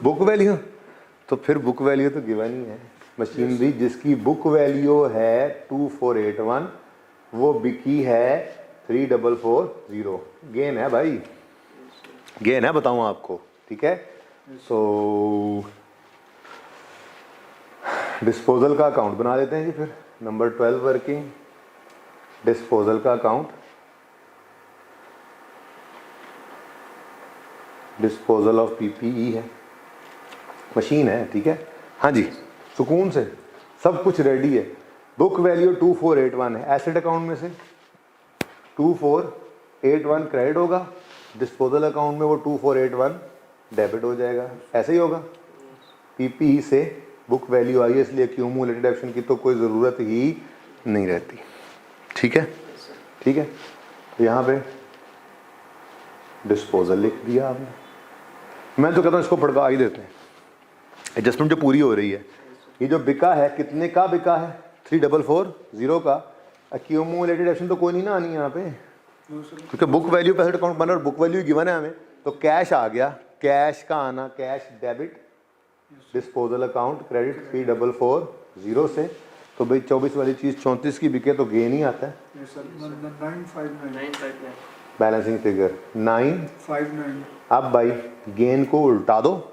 बुक वैल्यू। तो फिर बुक वैल्यू तो गिवन ही है। मशीनरी जिसकी बुक वैल्यू है 2481 वो बिकी है 3440, गेन है भाई, गेन है, बताऊं आपको, ठीक है। सो डिस्पोजल का अकाउंट बना देते हैं जी फिर। नंबर 12 वर्किंग डिस्पोजल का अकाउंट, डिस्पोजल ऑफ पीपीई है, मशीन है, ठीक है। हाँ जी, सुकून से सब कुछ रेडी है। बुक वैल्यू 2481 है, एसेट अकाउंट में से 2481 क्रेडिट होगा, डिस्पोजल अकाउंट में वो 2481 डेबिट हो जाएगा। ऐसे ही होगा, पीपीई से बुक वैल्यू आई है इसलिए एक्यूमुलेटेड एक्शन की तो कोई ज़रूरत ही नहीं रहती, ठीक है, ठीक है। तो यहाँ पे डिस्पोजल लिख दिया आपने। मैं तो कहता हूँ इसको भड़का ही देते हैं, एडजस्टमेंट जो पूरी हो रही है। ये जो बिका है कितने का बिका है, 3440 का। एक्यूमुलेटेड एक्शन तो कोई नहीं ना आनी यहाँ पे, क्योंकि बुक वैल्यू पे एसेट अकाउंट बना और बुक वैल्यू गिवन है हमें। तो कैश आ गया, कैश का आना, cash debit, disposal account credit 3440 से। तो भाई 24 वाली चीज़ 34 की बिके तो गेन ही आता है। Balancing figure 959। अब भाई गेन को उल्टा दो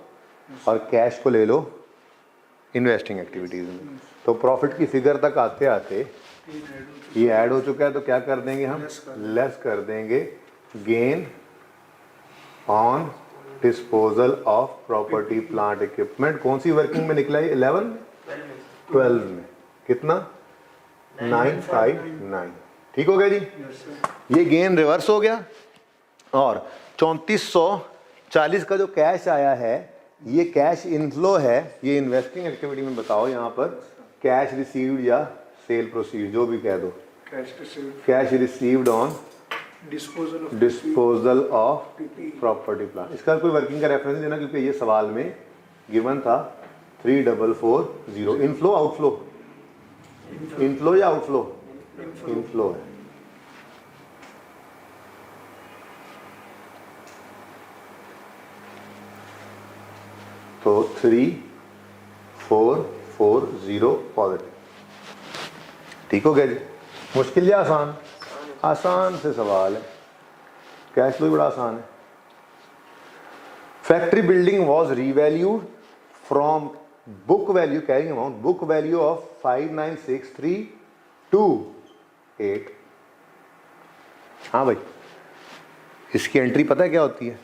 और कैश को ले लो इन्वेस्टिंग एक्टिविटीज़ में। तो प्रॉफिट की फिगर तक आते आते ये ऐड हो चुका है, तो क्या कर देंगे हम, लेस कर देंगे gain on disposal of property plant equipment. कौन सी वर्किंग में निकला है, 11 12 में कितना, 959, ठीक हो गया जी। ये गेन रिवर्स हो गया और 3440 का जो कैश आया है ये कैश इनफ्लो है। ये इन्वेस्टिंग एक्टिविटी में बताओ, यहाँ पर कैश रिसीव्ड या सेल प्रोसीड जो भी कह दो, cash received on disposal of property plant. इसका कोई वर्किंग का रेफरेंस देना क्योंकि ये सवाल में गिवन था 3440। इनफ्लो आउटफ्लो, इनफ्लो या आउटफ्लो, इनफ्लो है। तो 3440 पॉजिटिव, ठीक हो गया जी। मुश्किल या आसान, आसान से सवाल है, कैश फ्लो बड़ा आसान है। Factory building was revalued from book value carrying amount, book value of 596328। हाँ भाई, इसकी एंट्री पता है क्या होती है,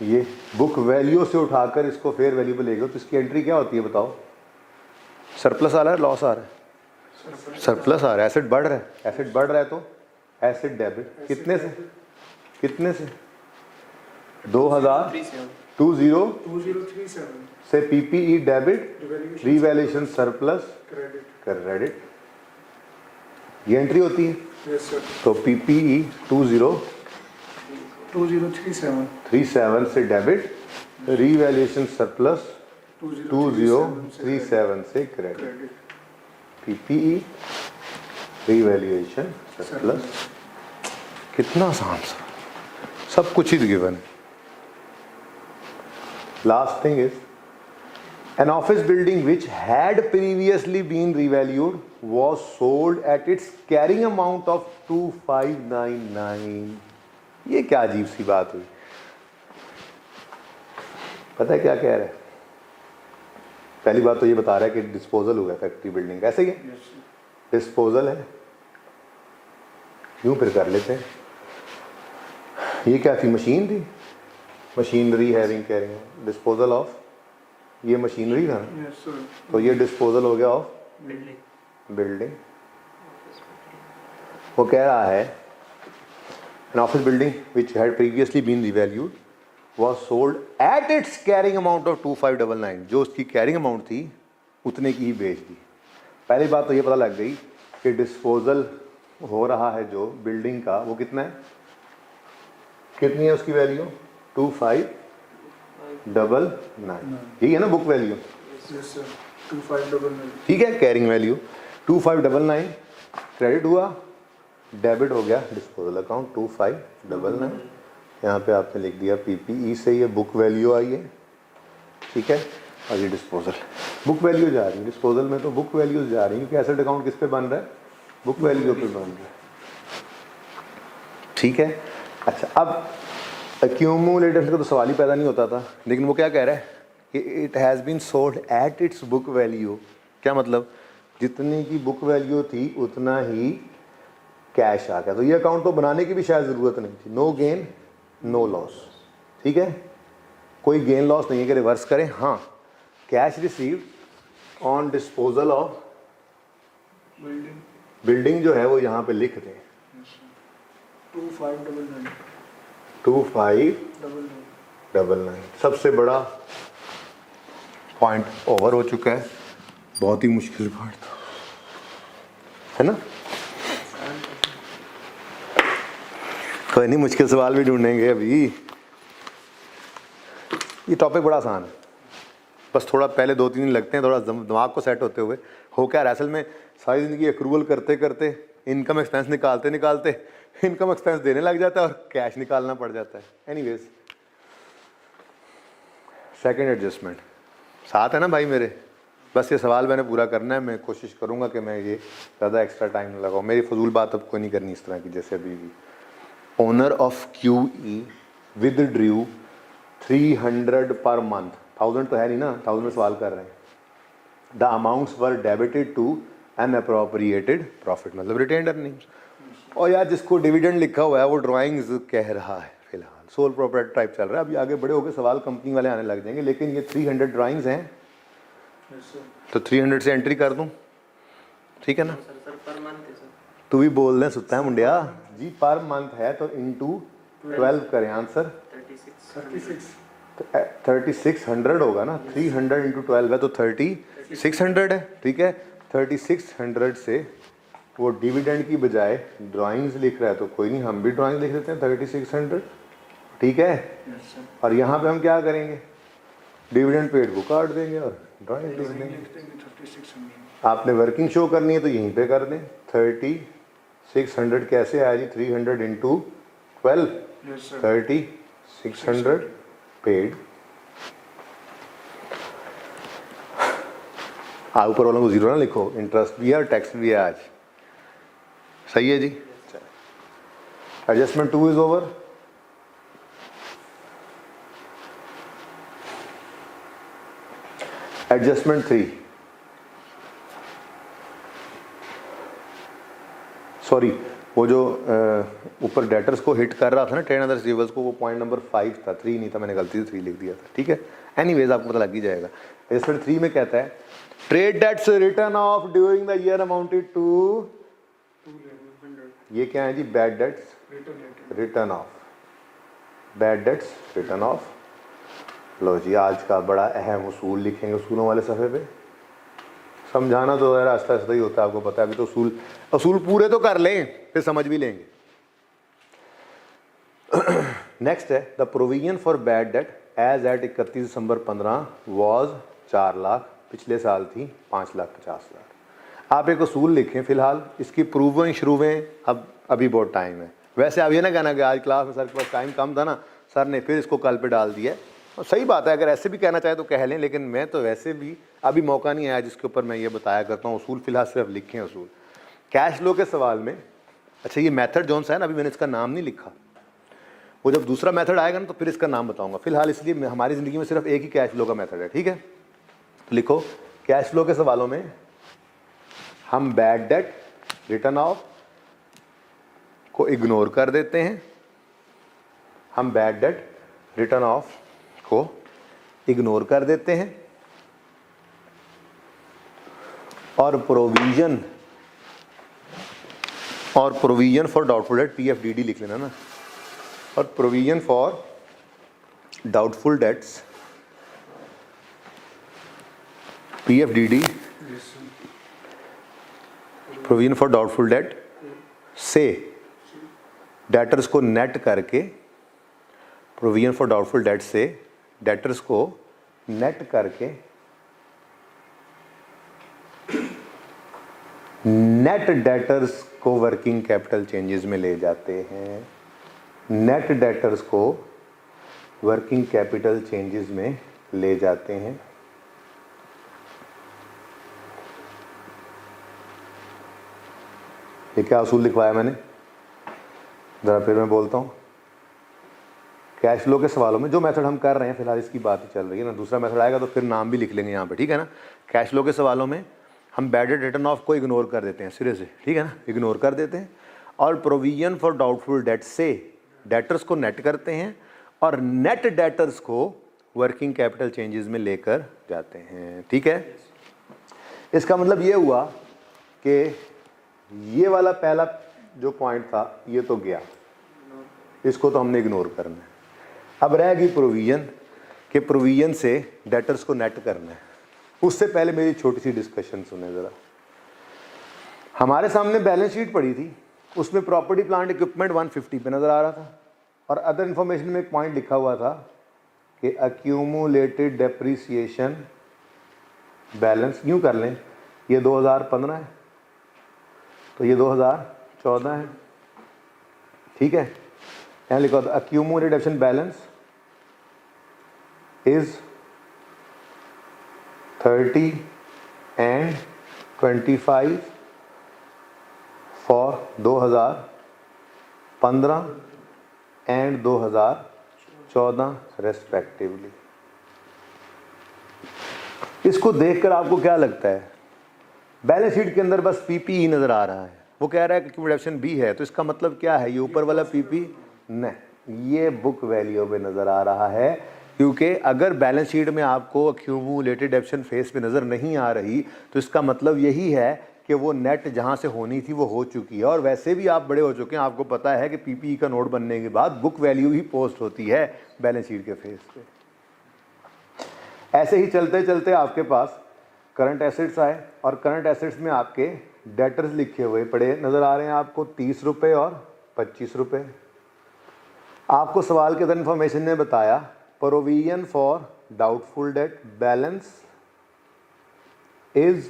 ये बुक वैल्यू से उठाकर इसको फेयर वैल्यू पे ले गए तो इसकी एंट्री क्या होती है बताओ। सरप्लस आ रहा है, लॉस आ रहा है, सरप्लस आ रहा है, एसेट बढ़ रहा है, एसेट बढ़ रहा है तो एसेट डेबिट कितने से, कितने से 2000 2037 से PPE debit revaluation revaluation surplus credit. Credit, ये एंट्री होती है। Yes sir. तो PPE 2037 से डेबिट, रीवैल्यूएशन सरप्लस 2037 से credit. Credit. PPE revaluation surplus, कितना आसान सा, सब कुछ ही गिवन है। Last thing is an office building which had previously been revalued was sold at its carrying amount of 2599। ये क्या अजीब सी बात हुई। पता है क्या कह रहा है? पहली बात तो ये बता रहा है कि डिस्पोजल हुआ फैक्ट्री बिल्डिंग, ऐसे ही डिस्पोजल है, यूं फिर कर लेते हैं। ये क्या थी? मशीन थी, machinery having carrying disposal of, ये मशीनरी था ना, यस सर। तो ये डिस्पोजल हो गया ऑफ बिल्डिंग। वो कह रहा है an office building which had previously been revalued was sold at its carrying amount of 2599, जो उसकी कैरिंग अमाउंट थी उतने की ही बेच दी। पहली बात तो ये पता लग गई कि डिस्पोजल हो रहा है जो बिल्डिंग का, वो कितना है, कितनी है उसकी वैल्यू? 2599, यही है ना बुक वैल्यू? Yes sir. 2599। ठीक है, कैरिंग वैल्यू 2599, क्रेडिट हुआ, डेबिट हो गया डिस्पोजल अकाउंट 2599। यहाँ पे आपने लिख दिया PPE से ये बुक वैल्यू आई है, ठीक है, और ये डिस्पोजल बुक वैल्यू जा रही है। डिस्पोजल में तो बुक वैल्यूज जा रही है क्योंकि एसेट अकाउंट किस पे बन रहा है? बुक वैल्यू पे बन रहा है, ठीक है। अच्छा, अब एक्यूमुलेटर का तो सवाल ही पैदा नहीं होता था, लेकिन वो क्या कह रहा है कि it has been sold at its book value. क्या मतलब? जितनी की बुक वैल्यू थी उतना ही कैश आ गया। तो ये अकाउंट तो बनाने की भी शायद ज़रूरत नहीं थी। नो गेन नो लॉस, ठीक है, कोई गेन लॉस नहीं है कि रिवर्स करें। हाँ, cash received on disposal of building जो है वो यहाँ पे लिख दें 2599। 2599। सबसे बड़ा पॉइंट ओवर हो चुका है, बहुत ही मुश्किल पार्ट था, है ना। कोई नहीं, मुश्किल सवाल भी ढूंढेंगे अभी। ये टॉपिक बड़ा आसान है, बस थोड़ा पहले 2-3 दिन लगते हैं थोड़ा दिमाग को सेट होते हुए। हो क्या रहा है असल में, सारी ज़िंदगी एक्रूवल करते करते, इनकम एक्सपेंस निकालते निकालते इनकम एक्सपेंस देने लग जाता है और कैश निकालना पड़ जाता है। एनीवेज, सेकंड एडजस्टमेंट साथ है ना भाई मेरे। बस ये सवाल मैंने पूरा करना है, मैं कोशिश करूँगा कि मैं ये ज़्यादा एक्स्ट्रा टाइम न लगाऊँ। मेरी फजूल बात अब कोई नहीं करनी इस तरह की, जैसे अभी भी owner of QE withdrew 300 per month, 1000 तो है नहीं ना, 1000 में सवाल कर रहे हैं। The amounts were debited to unappropriated profit, मतलब रिटेन्ड अर्निंग्स। और यार जिसको डिविडेंड लिखा हुआ है वो ड्राइंग्स कह रहा है फिलहाल, सोल प्रॉपर्टी टाइप चल रहा है। अभी आगे बड़े होकर सवाल कंपनी वाले आने लग जाएंगे, लेकिन ये 300 ड्राइंग्स हैं तो 300 से एंट्री कर दूं, ठीक है ना। तू भी बोल रहे सुत्ता है मुंडिया जी, पर मंथ है तो इंटू 12 करें, आंसर 3600 होगा ना। 300 इंटू 12 है तो 3600 है, ठीक है। 3600 से वो डिविडेंड की बजाय ड्राइंग्स लिख रहा है तो कोई नहीं, हम भी ड्राइंग लिख देते हैं 3600, ठीक है। और यहाँ पे हम क्या करेंगे, डिविडेंड पेड को काट देंगे और ड्राइंग लिख देंगे। आपने वर्किंग शो करनी है तो यहीं पे कर दें। 3600 कैसे आया जी? 300 इंटू 12, 3600 पेड। ऊपर वालों को जीरो ना लिखो, इंटरेस्ट भी है और टैक्स भी है आज, सही है जी। Adjustment 2 is over. Adjustment 3, sorry, वो जो ऊपर डेटर्स को हिट कर रहा था ना, ट्रेड अदर रिसीवेबल्स को, वो पॉइंट नंबर 5 था, 3 नहीं था, मैंने गलती से 3 लिख दिया था, ठीक है। एनीवेज आपको पता लग ही जाएगा। एडजस्टमेंट 3 में कहता है trade debts written off during the year amounted to, ये क्या है जी? Bad debts written off, bad debts written off लो जी, आज का बड़ा अहम उसूल लिखेंगे उसूलों वाले सफ़े पे। समझाना तो यार आस्ता आस्ता ही होता है, आपको पता है। अभी तो उसूल पूरे तो कर लें, फिर समझ भी लेंगे। नेक्स्ट है the provision for bad debt as at 31 December 15 was 4 lakh, पिछले साल थी 5,50,000। आप एक उसूल लिखें फिलहाल, इसकी प्रूवें शुरूएं अब अभी बहुत टाइम है। वैसे आप ये ना कहना कि आज क्लास में सर के पास टाइम कम था ना, सर ने फिर इसको कल पे डाल दिया। और सही बात है, अगर ऐसे भी कहना चाहे तो कह लें, लेकिन मैं तो वैसे भी अभी मौका नहीं आया जिसके ऊपर मैं ये बताया करता हूँ। उसूल फिलहाल सिर्फ लिखें उसूल। कैश फ्लो के सवाल में, अच्छा ये मेथड जौन सा है ना, अभी मैंने इसका नाम नहीं लिखा, वो जब दूसरा मेथड आएगा ना तो फिर इसका नाम बताऊंगा। फिलहाल इसलिए हमारी ज़िंदगी में सिर्फ एक ही कैश फ्लो का मेथड है, ठीक है। तो लिखो, कैश फ्लो के सवालों में हम बैड डेट रिटर्न ऑफ को इग्नोर कर देते हैं। हम बैड डेट रिटर्न ऑफ को इग्नोर कर देते हैं और provision for doubtful debt PFDD लिख लेना ना। और provision for doubtful debts PFDD, Yes, sir. Provision for doubtful debt से डेटर्स को नेट करके, प्रोविजन फॉर डाउटफुल डेट से डेटर्स को नेट करके नेट डेटर्स को वर्किंग कैपिटल चेंजेस में ले जाते हैं। नेट डेटर्स को वर्किंग कैपिटल चेंजेस में ले जाते हैं। ये क्या उसूल लिखवाया मैंने, ज़रा फिर मैं बोलता हूँ। कैश फ्लो के सवालों में जो मेथड हम कर रहे हैं फिलहाल, इसकी बात ही चल रही है ना। दूसरा मेथड आएगा तो फिर नाम भी लिख लेंगे यहाँ पे, ठीक है ना। कैश फ्लो के सवालों में हम बैड डेट रिटर्न ऑफ को इग्नोर कर देते हैं सिरे से, ठीक है ना, इग्नोर कर देते हैं। और प्रोविजन फॉर डाउटफुल डेट से डेटर्स को नेट करते हैं और नेट डेटर्स को वर्किंग कैपिटल चेंजेस में लेकर जाते हैं, ठीक है। इसका मतलब ये हुआ कि ये वाला पहला जो पॉइंट था ये तो गया, इसको तो हमने इग्नोर करना है। अब रहेगी प्रोविजन, के प्रोविजन से डेटर्स को नेट करना है। उससे पहले मेरी छोटी सी डिस्कशन सुने ज़रा। हमारे सामने बैलेंस शीट पड़ी थी, उसमें प्रॉपर्टी प्लांट इक्विपमेंट 150 पे नज़र आ रहा था और अदर इन्फॉर्मेशन में एक पॉइंट लिखा हुआ था कि एक्यूमुलेटेड डेप्रिसिएशन बैलेंस, यूँ कर लें ये 2015 है तो ये 2014 है, ठीक है। यहाँ लिखा था accumulated depreciation balance is 30 and 25 for 2015 and 2014 respectively. इसको देखकर आपको क्या लगता है? बैलेंस शीट के अंदर बस PP ही नज़र आ रहा है। वो कह रहा है कि डेप्रिसिएशन B है, तो इसका मतलब क्या है? ये ऊपर वाला PP नहीं, ये बुक वैल्यू पे नज़र आ रहा है। क्योंकि अगर बैलेंस शीट में आपको एक्यूमुलेटेड डेप्रिसिएशन फेस पे नज़र नहीं आ रही तो इसका मतलब यही है कि वो नेट जहाँ से होनी थी वो हो चुकी है। और वैसे भी आप बड़े हो चुके हैं, आपको पता है कि PPE का नोट बनने के बाद बुक वैल्यू ही पोस्ट होती है बैलेंस शीट के फेस पे। ऐसे ही चलते चलते आपके पास करंट एसेट्स आए और करंट एसेट्स में आपके डेटर्स लिखे हुए पड़े नज़र आ रहे हैं आपको 30 रुपये और 25 रुपये। आपको सवाल के अंदर इन्फॉर्मेशन ने बताया provision for doubtful debt balance is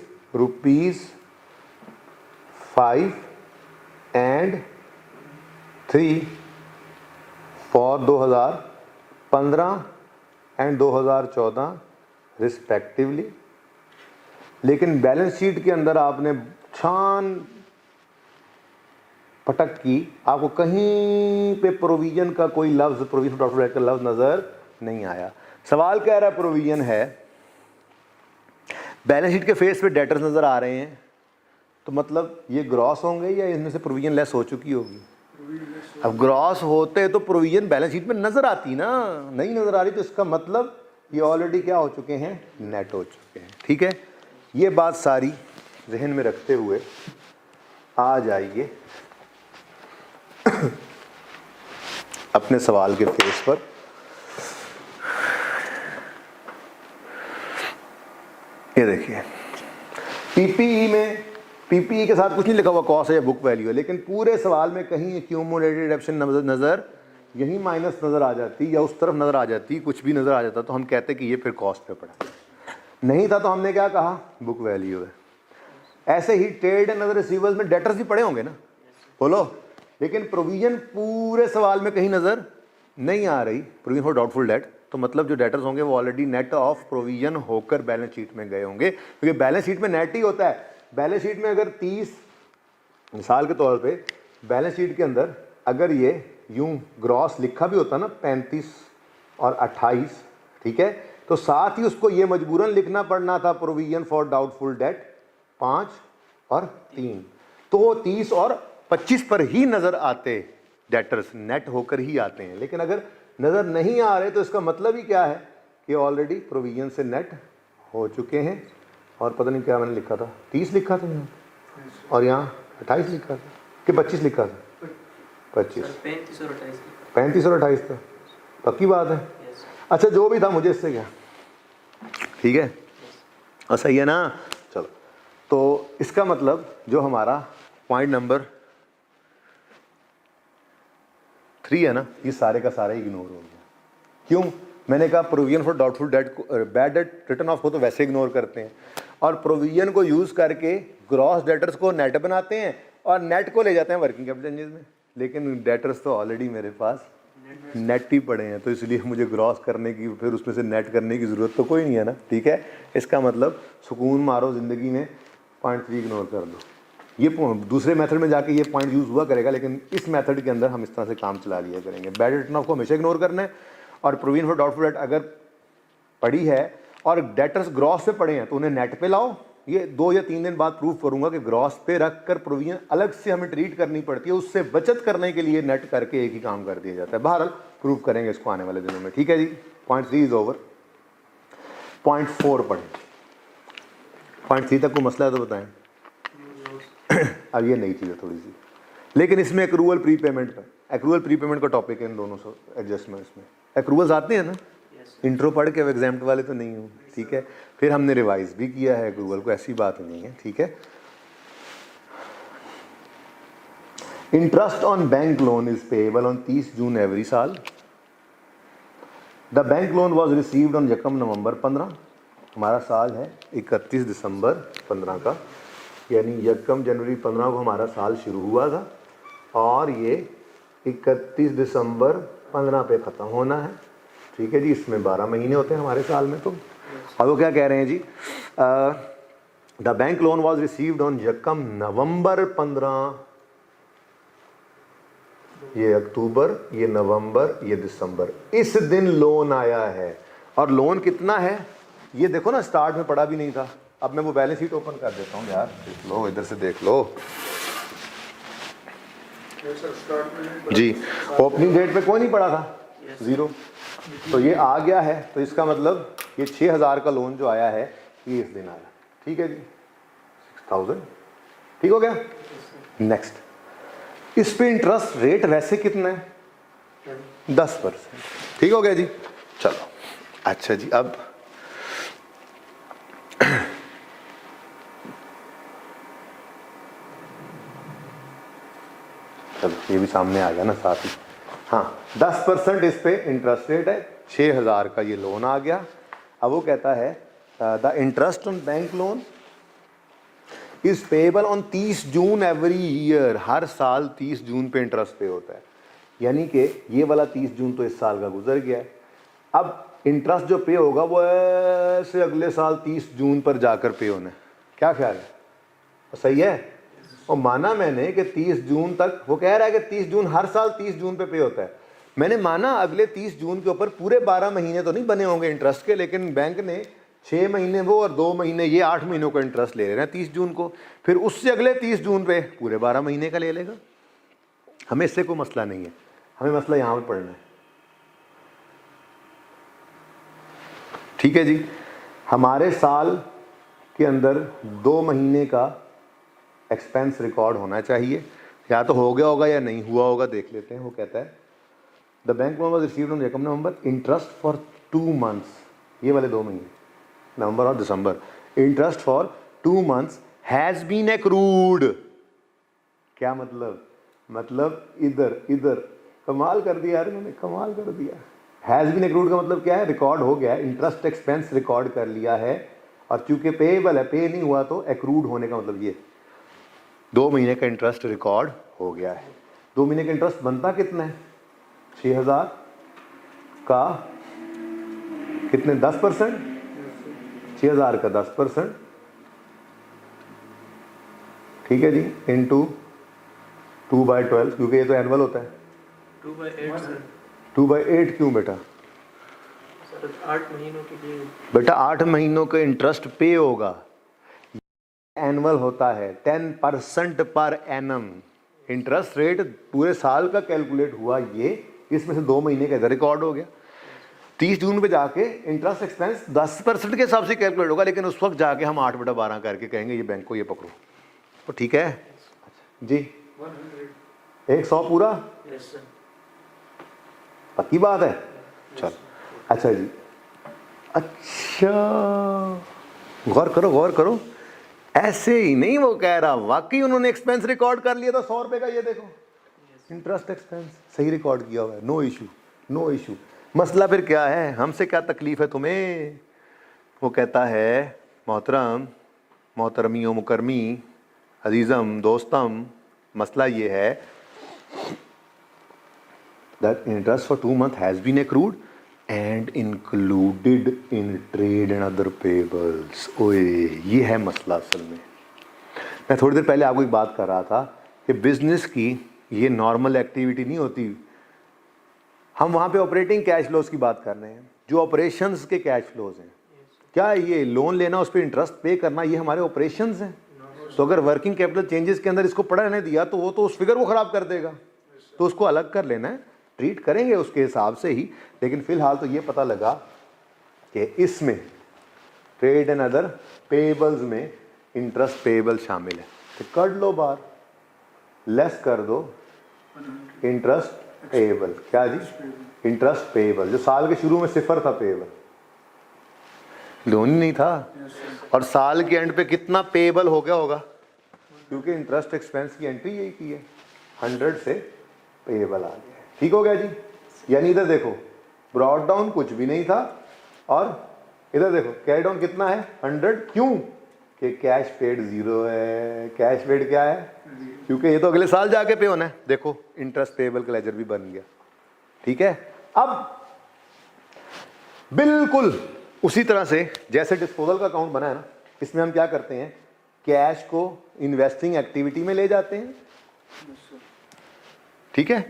₹5 and 3 for 2015 and 2014 respectively. लेकिन बैलेंस शीट के अंदर आपने छान पटक की, आपको कहीं पे प्रोविजन का कोई लफ्ज़, प्रोविजन डाउटफुल डेट का लफ्ज़ नज़र नहीं आया। सवाल कह रहा है प्रोविजन है, बैलेंस शीट के फेस पे डेटर्स नज़र आ रहे हैं, तो मतलब ये ग्रॉस होंगे या इनमें से प्रोविजन लेस हो चुकी होगी? अब ग्रॉस होते तो प्रोविजन बैलेंस शीट में नज़र आती ना, नहीं नज़र आ रही तो इसका मतलब ये ऑलरेडी क्या हो चुके हैं? नेट हो चुके हैं, ठीक है। ये बात सारी जहन में रखते हुए आ जाइए अपने सवाल के फेस पर। ये देखिए पीपीई में, पीपीई के साथ कुछ नहीं लिखा हुआ कॉस्ट है या बुक वैल्यू है, लेकिन पूरे सवाल में कहीं एक्यूमुलेटेड डिडक्शन नज़र यहीं माइनस नज़र आ जाती या उस तरफ नज़र आ जाती, कुछ भी नज़र आ जाता तो हम कहते कि ये फिर कॉस्ट पे पड़ा। नहीं था तो हमने क्या कहा, बुक वैल्यू है। ऐसे ही ट्रेड एंड अदर रिसीवर्स में डेटर्स भी पड़े होंगे ना, बोलो, लेकिन प्रोविजन पूरे सवाल में कहीं नज़र नहीं आ रही, प्रोविजन फॉर डाउटफुल डेट, तो मतलब जो डेटर्स होंगे वो ऑलरेडी नेट ऑफ प्रोविजन होकर बैलेंस शीट में गए होंगे, क्योंकि बैलेंस शीट में नेट ही होता है। बैलेंस शीट में अगर 30 मिसाल के तौर पे बैलेंस शीट के अंदर अगर ये यूं ग्रॉस लिखा भी होता ना 35 और 28, ठीक है, तो साथ ही उसको ये मजबूरन लिखना पड़ना था प्रोविजन फॉर डाउटफुल डेट 5 और 3, तो 30 और 25 पर ही नज़र आते, डेटर्स नेट होकर ही आते हैं। लेकिन अगर नज़र नहीं आ रहे तो इसका मतलब ही क्या है कि ऑलरेडी प्रोविजन से नेट हो चुके हैं। और पता नहीं क्या मैंने लिखा था, 30 लिखा था यहाँ और यहाँ 28 लिखा था कि 25 लिखा था, 25, 35 और 28 था, पक्की बात है। अच्छा जो भी था मुझे इससे क्या, ठीक है, और सही है ना। चलो, तो इसका मतलब जो हमारा पॉइंट नंबर 3 है ना, ये सारे का सारा इग्नोर हो गया। क्यों? मैंने कहा प्रोविजन फॉर डाउटफुल डेट को, बैड डेट रिटर्न ऑफ को तो वैसे इग्नोर करते हैं, और प्रोविजन को यूज़ करके ग्रॉस डेटर्स को नेट बनाते हैं और नेट को ले जाते हैं वर्किंग कैपिटल चेंजेस में। लेकिन डेटर्स तो ऑलरेडी मेरे पास नेट ही पड़े हैं, तो इसलिए मुझे ग्रॉस करने की, फिर उसमें से नेट करने की ज़रूरत तो कोई नहीं है ना, ठीक है। इसका मतलब सुकून मारो ज़िंदगी में, पॉइंट 3 इग्नोर कर दो। ये दूसरे मेथड में जाके ये पॉइंट यूज़ हुआ करेगा, लेकिन इस मेथड के अंदर हम इस तरह से काम चला लिया करेंगे। बैड रिटर्न ऑफ को हमेशा इग्नोर करना है, और प्रोविजन फॉर डाउटफुल डेट अगर पड़ी है और डेटर्स ग्रॉस पे पड़े हैं तो उन्हें नेट पे लाओ। ये 2 या 3 दिन बाद प्रूफ करूंगा कि ग्रॉस पे रख कर प्रोविजन अलग से हमें ट्रीट करनी पड़ती है, उससे बचत करने के लिए नेट करके एक ही काम कर दिया जाता है। बहरहाल प्रूफ करेंगे इसको आने वाले दिनों में, ठीक है जी। Point 3 is over. पॉइंट 4 पढ़ें। पॉइंट 3 तक कोई मसला है तो बताएं। अब ये नई चीज़ है थोड़ी सी, लेकिन इसमें एक्रूवल प्रीपेमेंट का, एक्रूवल प्रीपेमेंट का टॉपिक है इन दोनों एडजस्टमेंट्स में। एक्रूवल्स आते हैं ना, इंट्रो पढ़ के एग्जाम्प्ट वाले तो नहीं हूँ, ठीक है। फिर हमने रिवाइज भी किया है एक्रूवल को, ऐसी बात नहीं है, ठीक है। Interest on bank loan is payable on 30 June every साल। The bank loan was received on यकम नवंबर 15, हमारा साल है 31 दिसंबर 15 का, यानी यकम जनवरी 15 को हमारा साल शुरू हुआ था और ये 31 दिसंबर 15 पे ख़त्म होना है, ठीक है जी। इसमें 12 महीने होते हैं हमारे साल में। तो अब वो क्या कह रहे हैं जी, the bank loan was received on यकम नवंबर 15, ये अक्टूबर, ये नवंबर, ये दिसंबर, इस दिन लोन आया है। और लोन कितना है ये देखो ना, स्टार्ट में पढ़ा भी नहीं था। अब मैं वो बैलेंस शीट ओपन कर देता हूँ यार, देख लो, इधर से देख लो जी। ओपनिंग डेट पे कोई नहीं पड़ा था, 0, तो ये आ गया है, तो इसका मतलब ये 6000 का लोन जो आया है ये इस दिन आया, ठीक है जी, 6000, ठीक हो गया। नेक्स्ट, इस पे इंटरेस्ट रेट वैसे कितना है, 10%, ठीक हो गया जी। चलो अच्छा जी, अब चलो ये भी सामने आ गया ना साथ ही। हाँ, 10% इस पे इंटरेस्ट रेट है, 6000 का ये लोन आ गया। अब वो कहता है the interest on bank loan is payable on 30 June every year, हर साल 30 जून पे इंटरेस्ट पे होता है, यानी कि ये वाला 30 जून तो इस साल का गुजर गया है। अब इंटरेस्ट जो पे होगा वो ऐसे अगले साल 30 जून पर जाकर पे होना है। क्या ख्याल है, सही है? और माना मैंने कि 30 जून तक, वो कह रहा है कि 30 जून हर साल 30 जून पे होता है। मैंने माना अगले 30 जून के ऊपर पूरे 12 महीने तो नहीं बने होंगे इंटरेस्ट के, लेकिन बैंक ने 6 महीने वो और 2 महीने ये 8 महीनों का इंटरेस्ट ले रहे हैं 30 जून को, फिर उससे अगले 30 जून पे पूरे 12 महीने का ले लेगा। हमें इससे कोई मसला नहीं है, हमें मसला यहाँ पर पढ़ना है, ठीक है जी। हमारे साल के अंदर 2 महीने का एक्सपेंस रिकॉर्ड होना चाहिए, या तो हो गया होगा या नहीं हुआ होगा, देख लेते हैं। वो कहता है the bank loan was received on यकम नवंबर, इंटरेस्ट फॉर 2 मंथ्स, ये वाले 2 महीने, नवंबर और दिसंबर, interest for 2 months has been accrued. क्या मतलब इधर कमाल कर दिया यार, मैंने कमाल कर दिया। हैज बीन एक्रूड का मतलब क्या है? रिकॉर्ड हो गया है, इंटरेस्ट एक्सपेंस रिकॉर्ड कर लिया है, और चूंकि पेएबल है, पे नहीं हुआ तो एक्रूड होने का मतलब ये 2 महीने का इंटरेस्ट रिकॉर्ड हो गया है। 2 महीने का इंटरेस्ट बनता कितना है? 6000 का कितने 10%, 6000 का 10%, ठीक है जी, इंटू 2/12, क्योंकि ये तो एनुअल होता है। 2/8 सर। 2/8 क्यों बेटा? सर 8 महीनों के लिए। बेटा 8 महीनों का इंटरेस्ट पे होगा, एनुअल होता है, 10% पर एनम इंटरेस्ट रेट पूरे साल का कैलकुलेट हुआ ये, इसमें से 2 महीने का इधर रिकॉर्ड हो गया। 30 जून पे जाके इंटरेस्ट एक्सपेंस 10% के हिसाब से कैलकुलेट होगा, लेकिन उस वक्त जाके हम 8/12 करके कहेंगे ये बैंक को ये पकड़ो, तो ठीक है जी। 100 पूरा यस सर। पक्की बात है। चल अच्छा जी, अच्छा गौर करो, ऐसे ही नहीं वो कह रहा, वाकई उन्होंने एक्सपेंस रिकॉर्ड कर लिया था 100 रुपए का, ये देखो इंटरेस्ट एक्सपेंस सही रिकॉर्ड किया हुआ है, नो इशू। मसला फिर क्या है, हमसे क्या तकलीफ है तुम्हें? वो कहता है मोहतरमियों मुकरमी अजीज़म दोस्तम, मसला ये है that interest for 2 months has been accrued and included in trade and other payables। ओए ये है मसला असल में। मैं थोड़ी देर पहले आपको एक बात कर रहा था कि बिजनेस की ये नॉर्मल एक्टिविटी नहीं होती, हम वहाँ पे ऑपरेटिंग कैश फ्लोज की बात कर रहे हैं, जो ऑपरेशंस के कैश फ्लोज हैं। क्या ये लोन लेना, उस पर इंटरेस्ट पे करना, ये हमारे ऑपरेशंस हैं। तो अगर वर्किंग कैपिटल चेंजेस के अंदर इसको पड़ा रहने दिया तो वो तो उस फिगर को ख़राब कर देगा, तो उसको अलग कर लेना है, ट्रीट करेंगे उसके हिसाब से ही। लेकिन फ़िलहाल तो ये पता लगा कि इसमें ट्रेड एंड अदर पेएबल्स में इंटरेस्ट पेएबल शामिल है, तो कर लो बार, लेस कर दो इंटरेस्ट पेएबल। क्या जी? इंटरेस्ट पेएबल, जो साल के शुरू में 0 था पेएबल, लोन ही नहीं था, और साल के एंड पे कितना पेएबल हो गया होगा, क्योंकि इंटरेस्ट एक्सपेंस की एंट्री यही की है, 100 से पेएबल आ गया। ठीक हो गया जी। यानी इधर देखो ब्रॉड डाउन कुछ भी नहीं था, और इधर देखो कैरी डाउन कितना है 100, क्यों कि कैश पेड 0 है। कैश पेड क्या है? क्योंकि ये तो अगले साल जाके पे होना है। देखो इंटरेस्ट पेएबल का लेजर भी बन गया, ठीक है। अब बिल्कुल उसी तरह से जैसे डिस्पोजल का अकाउंट बना है ना, इसमें हम क्या करते हैं, कैश को इन्वेस्टिंग एक्टिविटी में ले जाते हैं, ठीक है,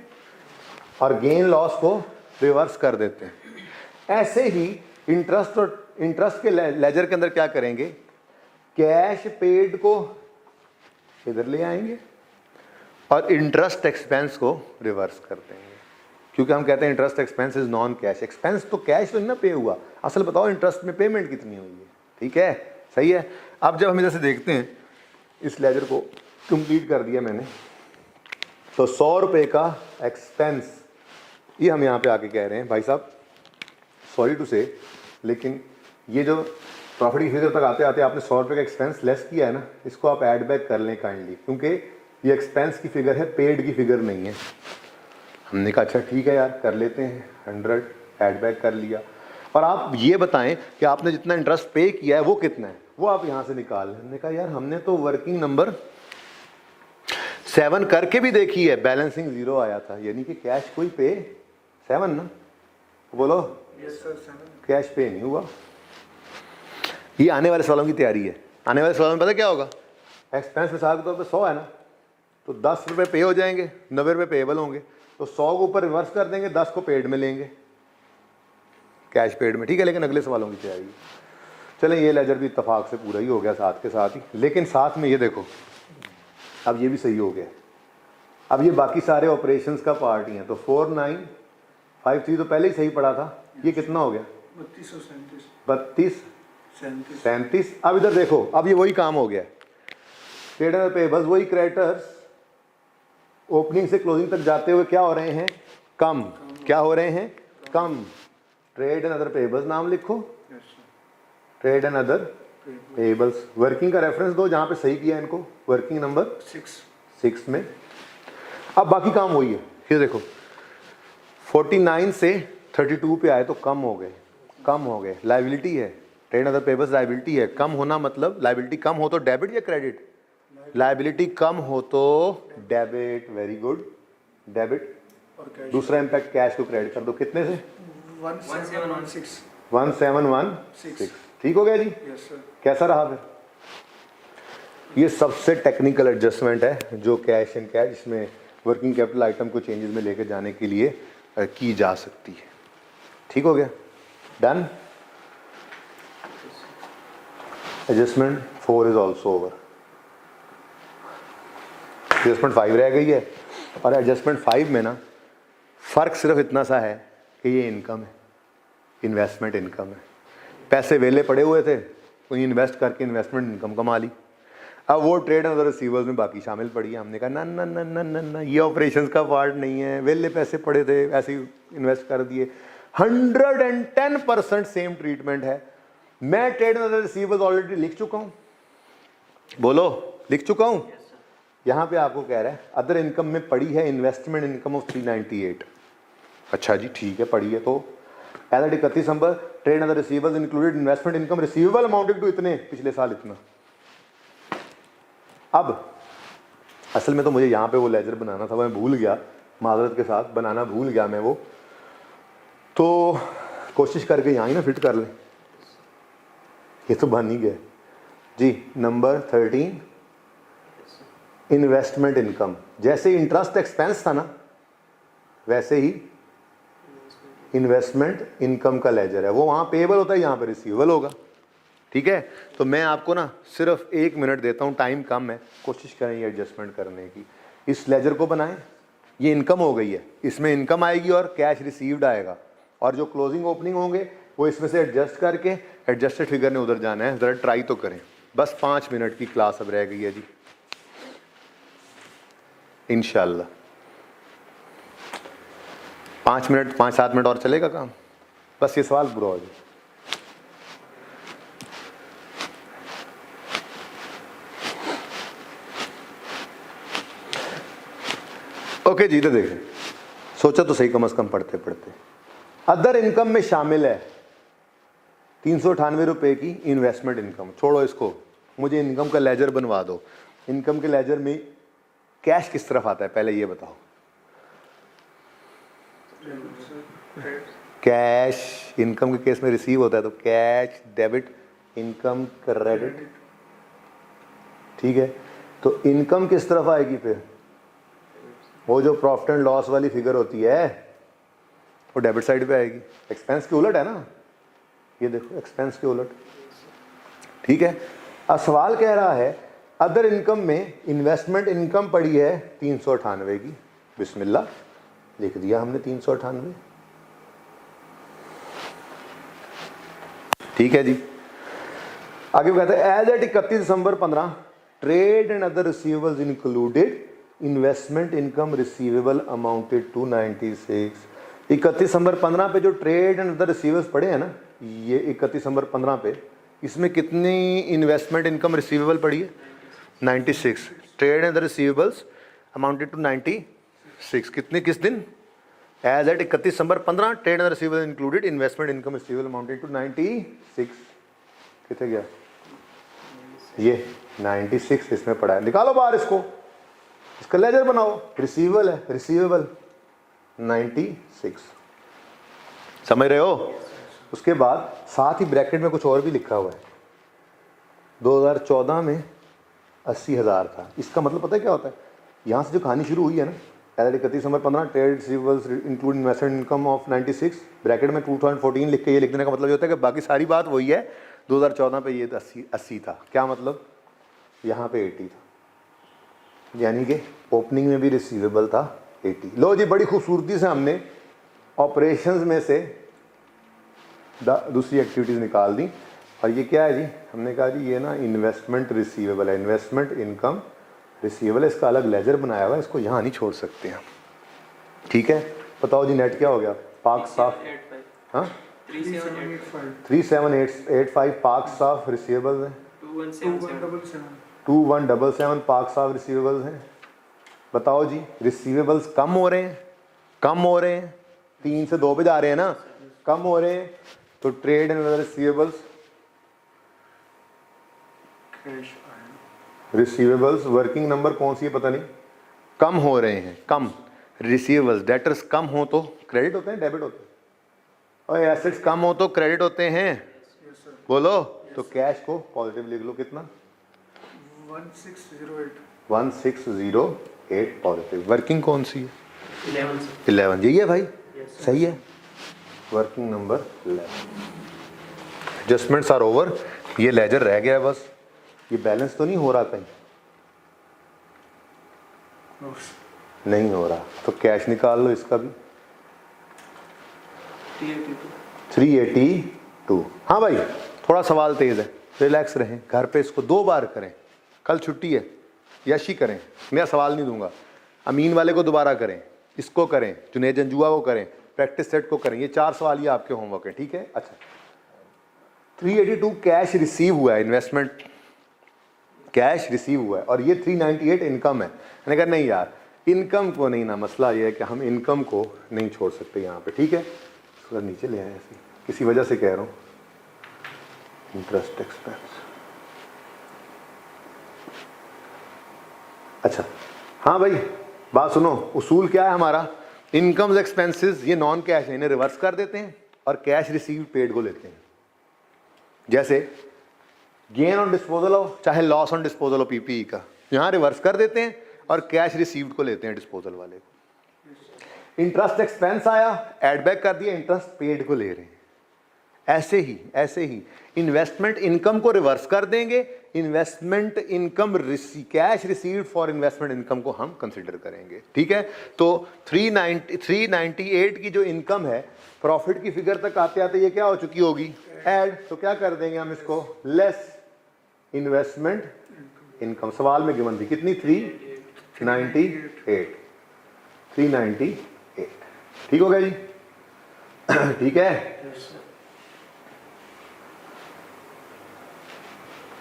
और गेन लॉस को रिवर्स कर देते हैं। ऐसे ही इंटरेस्ट और इंटरेस्ट के लेजर के अंदर क्या करेंगे, कैश पेड को इधर ले आएंगे और इंटरेस्ट एक्सपेंस को रिवर्स कर देंगे, क्योंकि हम कहते हैं interest expense is non cash expense. तो कैश तो नहीं ना पे हुआ, असल बताओ इंटरेस्ट में पेमेंट कितनी हुई है, ठीक है, सही है। अब जब हम इधर से देखते हैं, इस लेजर को कंप्लीट कर दिया मैंने, तो 100 रुपये का एक्सपेंस, ये हम यहाँ पे आके कह रहे हैं भाई साहब सॉरी टू से, लेकिन ये जो प्रॉफिट की फिगर तक आते आते आपने 100 रुपये का एक्सपेंस लेस किया है ना, इसको आप ऐड बैक कर लें काइंडली, क्योंकि ये एक्सपेंस की फिगर है, पेड की फिगर नहीं है। हमने कहा अच्छा ठीक है यार कर लेते हैं, 100 ऐड बैक कर लिया। और आप ये बताएं कि आपने जितना इंटरेस्ट पे किया है वो कितना है, वो आप यहाँ से निकाल लें। हमने कहा यार हमने तो वर्किंग नंबर 7 करके भी देखी है, बैलेंसिंग 0 आया था, यानी कि कैश कोई पे 7 ना, बोलो यस सर 7। कैश पे नहीं हुआ। ये आने वाले सालों की तैयारी है। आने वाले सालों में पता क्या होगा, एक्सपेंस मिसाल के तौर पे 100 है ना, तो 10 रुपये पे हो जाएंगे, 90 रुपये पेएबल होंगे, तो 100 को ऊपर रिवर्स कर देंगे, 10 को पेड में लेंगे, कैश पेड में, ठीक है। लेकिन अगले सवालों की तैयारी है। चलें ये लेजर भी इत्तेफाक से पूरा ही हो गया साथ के साथ ही, लेकिन साथ में ये देखो अब ये भी सही हो गया। अब ये बाकी सारे ऑपरेशंस का पार्ट ही है, तो 4953 तो पहले ही सही पड़ा था, ये कितना हो गया 32 37। अब इधर देखो, अब ये वही काम हो गया, ट्रेडर पे बस वही क्रेडिटर्स ओपनिंग से क्लोजिंग तक जाते हुए क्या हो रहे हैं, कम। क्या हो रहे हैं, कम। ट्रेड एंड अदर पेबल्स नाम लिखो, trade and other payables. Working का रेफरेंस दो जहाँ पे सही किया इनको, वर्किंग नंबर 6 में। अब बाकी काम वही है। ये देखो 49 से 32 पे आए तो कम हो गए। लाइबिलिटी है, ट्रेड अदर पेबल्स लाइबिलिटी है। कम होना मतलब लाइबिलिटी कम हो तो डेबिट या क्रेडिट? लाइबिलिटी कम हो तो डेबिट। Very good, debit. और कैश दूसरा इम्पैक्ट कैश को क्रेडिट कर दो। कितने से? 1716। 1716। ठीक हो गया जी। Yes sir. कैसा रहा फिर? ये सबसे टेक्निकल एडजस्टमेंट है जो कैश एंड कैश इसमें वर्किंग कैपिटल आइटम को चेंजेस में लेकर जाने के लिए की जा सकती है। ठीक हो गया, done. Adjustment 4 is also over. Adjustment 5 रह गई है, और एडजस्टमेंट 5 में ना फर्क सिर्फ इतना सा है कि ये इनकम है, इन्वेस्टमेंट इनकम है। पैसे वेले पड़े हुए थे, कोई इन्वेस्ट करके इन्वेस्टमेंट इनकम कमा ली। अब वो ट्रेड एंड अदर रिसीवर्स में बाकी शामिल पड़ी है। हमने कहा ना ना ना ना ना ना, ये ऑपरेशंस का पार्ट नहीं है। वेले पैसे पड़े थे, ऐसे ही इन्वेस्ट कर दिए। 110% सेम ट्रीटमेंट है। मैं trade and other receivers already लिख चुका हूँ, बोलो लिख चुका हूँ। यहाँ पे आपको कह रहा है अदर इनकम में पड़ी है इन्वेस्टमेंट इनकम ऑफ 398। अच्छा जी ठीक है, पड़ी है। तो as at 31 December trade other receivers included investment income receivable amounted to इतने, पिछले साल इतना। अब असल में तो मुझे यहाँ पे वो लेजर बनाना था, मैं भूल गया, माजरत के साथ बनाना भूल गया मैं वो। तो कोशिश करके यहाँ ही ना फिट कर लें। ये तो बन ही गया जी। Number 13 investment income. जैसे इंटरेस्ट एक्सपेंस था ना, वैसे ही इन्वेस्टमेंट इनकम का लेजर है। वो वहाँ पेएबल होता है, यहाँ पे रिसीवेबल होगा। ठीक है, तो मैं आपको ना सिर्फ 1 मिनट देता हूँ, टाइम कम है, कोशिश करें ये एडजस्टमेंट करने की। इस लेजर को बनाएं। ये इनकम हो गई है, इसमें इनकम आएगी और कैश रिसीव्ड आएगा, और जो क्लोजिंग ओपनिंग होंगे वो इसमें से एडजस्ट करके एडजस्टेड फिगर ने उधर जाना है। ज़रा ट्राई तो करें। बस 5 मिनट की क्लास अब रह गई है जी, इंशाल्लाह। 5 मिनट, 5-7 मिनट और चलेगा काम। बस ये सवाल पूरा हो जाए। ओके जी, तो देखें, सोचा तो सही, कम से कम पढ़ते पढ़ते। अदर इनकम में शामिल है 398 रुपए की इन्वेस्टमेंट इनकम। छोड़ो इसको, मुझे इनकम का लेजर बनवा दो। इनकम के लेजर में कैश किस तरफ आता है पहले ये बताओ। कैश इनकम के केस में रिसीव होता है, तो कैश डेबिट, इनकम क्रेडिट। ठीक है, तो इनकम किस तरफ आएगी फिर? वो जो प्रॉफिट एंड लॉस वाली फिगर होती है वो डेबिट साइड पे आएगी। एक्सपेंस के उलट है ना, ये देखो एक्सपेंस के उलट। ठीक है, अब सवाल कह रहा है अदर इनकम में इन्वेस्टमेंट इनकम पड़ी है 398 की। बिस्मिल्लाह, लिख दिया हमने 398। ठीक है जी, आगे कहते हैं as at 31 December 15 trade and other receivables included investment income receivable amounted to 96। 31 December 15 पे जो ट्रेड एंड अदर रिसीवेबल्स पड़े हैं ना, ये 31 दिसंबर 15 पे, इसमें कितनी इन्वेस्टमेंट इनकम रिसीवेबल पड़ी है? 96। Trade and other receivables amounted to 96। कितने, किस दिन? As at 31 December 15 trade and receivable included investment income receivable amounted to 96। कितने गया ये? 96 इसमें पड़ा है। निकालो बाहर इसको, इसका लेजर बनाओ। रिसीवेबल है, रिसीवेबल 96, समझ रहे हो? उसके बाद साथ ही ब्रैकेट में कुछ और भी लिखा हुआ है। 2014 में 80,000 था। इसका मतलब पता है क्या होता है? यहाँ से जो कहानी शुरू हुई है ना, 31 December 15 trade receivables include investment income of 96, bracket में 2014 लिख के ये लिख देने का मतलब ये होता है कि बाकी सारी बात वही है। 2014 पे ये 80 था। क्या मतलब? यहाँ पे 80 था, यानी कि ओपनिंग में भी रिसीवेबल था 80। लो जी, बड़ी खूबसूरती से हमने ऑपरेशंस में से दूसरी एक्टिविटीज़ निकाल दी। और ये क्या है जी? हमने कहा जी ये ना इन्वेस्टमेंट रिसीवेबल है, इन्वेस्टमेंट इनकम रिसीवेबल है। इसका अलग लेजर बनाया हुआ है, इसको यहाँ नहीं छोड़ सकते हैं। ठीक है, बताओ जी नेट क्या हो गया? पाक साफ। हाँ 3785. 3785 पार्क्स ऑफ रिसीवेबल्स हैं, 2177. 2177 पार्क्स ऑफ रिसीवेबल्स हैं। बताओ जी, रिसीवेबल्स कम हो रहे हैं, कम हो रहे हैं, 3 से 2 पे जा रहे हैं ना, कम हो रहे हैं, तो trade and other receivables, Cash. Receivables working number कौन सी है पता नहीं, कम हो रहे हैं, कम रिसीवेबल्स, डेटर्स कम हो तो क्रेडिट होते हैं, डेबिट होते हैं, और एसेट्स कम हो तो क्रेडिट होते हैं, Yes, sir. बोलो। तो कैश को पॉजिटिव लिख लो, कितना 1608. 1608 पॉजिटिव। वर्किंग कौन सी है? 11 11, यही है भाई, Yes, सही है, working number 11। Adjustments are over, ये लेजर रह गया है बस, ये बैलेंस तो नहीं हो रहा कहीं, No, sir. नहीं हो रहा, तो कैश निकाल लो इसका भी 382. 382। हाँ भाई, थोड़ा सवाल तेज है, रिलैक्स रहें, घर पे इसको 2 बार करें, कल छुट्टी है, यशी करें, मैं सवाल नहीं दूंगा, अमीन वाले को दोबारा करें, इसको करें, जुनेद जंजुआ को करें, प्रैक्टिस सेट को करें, ये 4 सवाल ये आपके होमवर्क है, ठीक है। अच्छा, 382 कैश रिसीव हुआ है, इन्वेस्टमेंट कैश रिसीव हुआ है, और ये 398 इनकम है। मैंने कहा नहीं यार, इनकम को नहीं ना, मसला ये है कि हम इनकम को नहीं छोड़ सकते यहाँ पे, ठीक है। थोड़ा नीचे ले आए, ऐसे किसी वजह से कह रहा हूँ, इंटरेस्ट एक्सपेंस। अच्छा, हाँ भाई बात सुनो, उसूल क्या है हमारा, इनकम्स एक्सपेंसेस ये नॉन कैश है, इन्हें रिवर्स कर देते हैं और कैश रिसीव पेड को लेते हैं। जैसे गेन ऑन डिस्पोजल हो चाहे लॉस ऑन डिस्पोजल हो पीपीई का, यहाँ रिवर्स कर देते हैं और कैश रिसीव्ड को लेते हैं डिस्पोजल वाले को। इंटरेस्ट एक्सपेंस आया, एड बैक कर दिया, इंटरेस्ट पेड को ले रहे हैं। ऐसे ही इन्वेस्टमेंट इनकम को रिवर्स कर देंगे, investment income cash received for investment income को हम कंसिडर करेंगे, ठीक है। तो 398 की जो इनकम है प्रॉफिट की फिगर तक आते आते ये क्या हो चुकी होगी, ऐड, तो क्या कर देंगे हम इसको, लेस इन्वेस्टमेंट इनकम। सवाल में गिवन थी कितनी, 398, ठीक हो गया जी ठीक है, Yes, sir.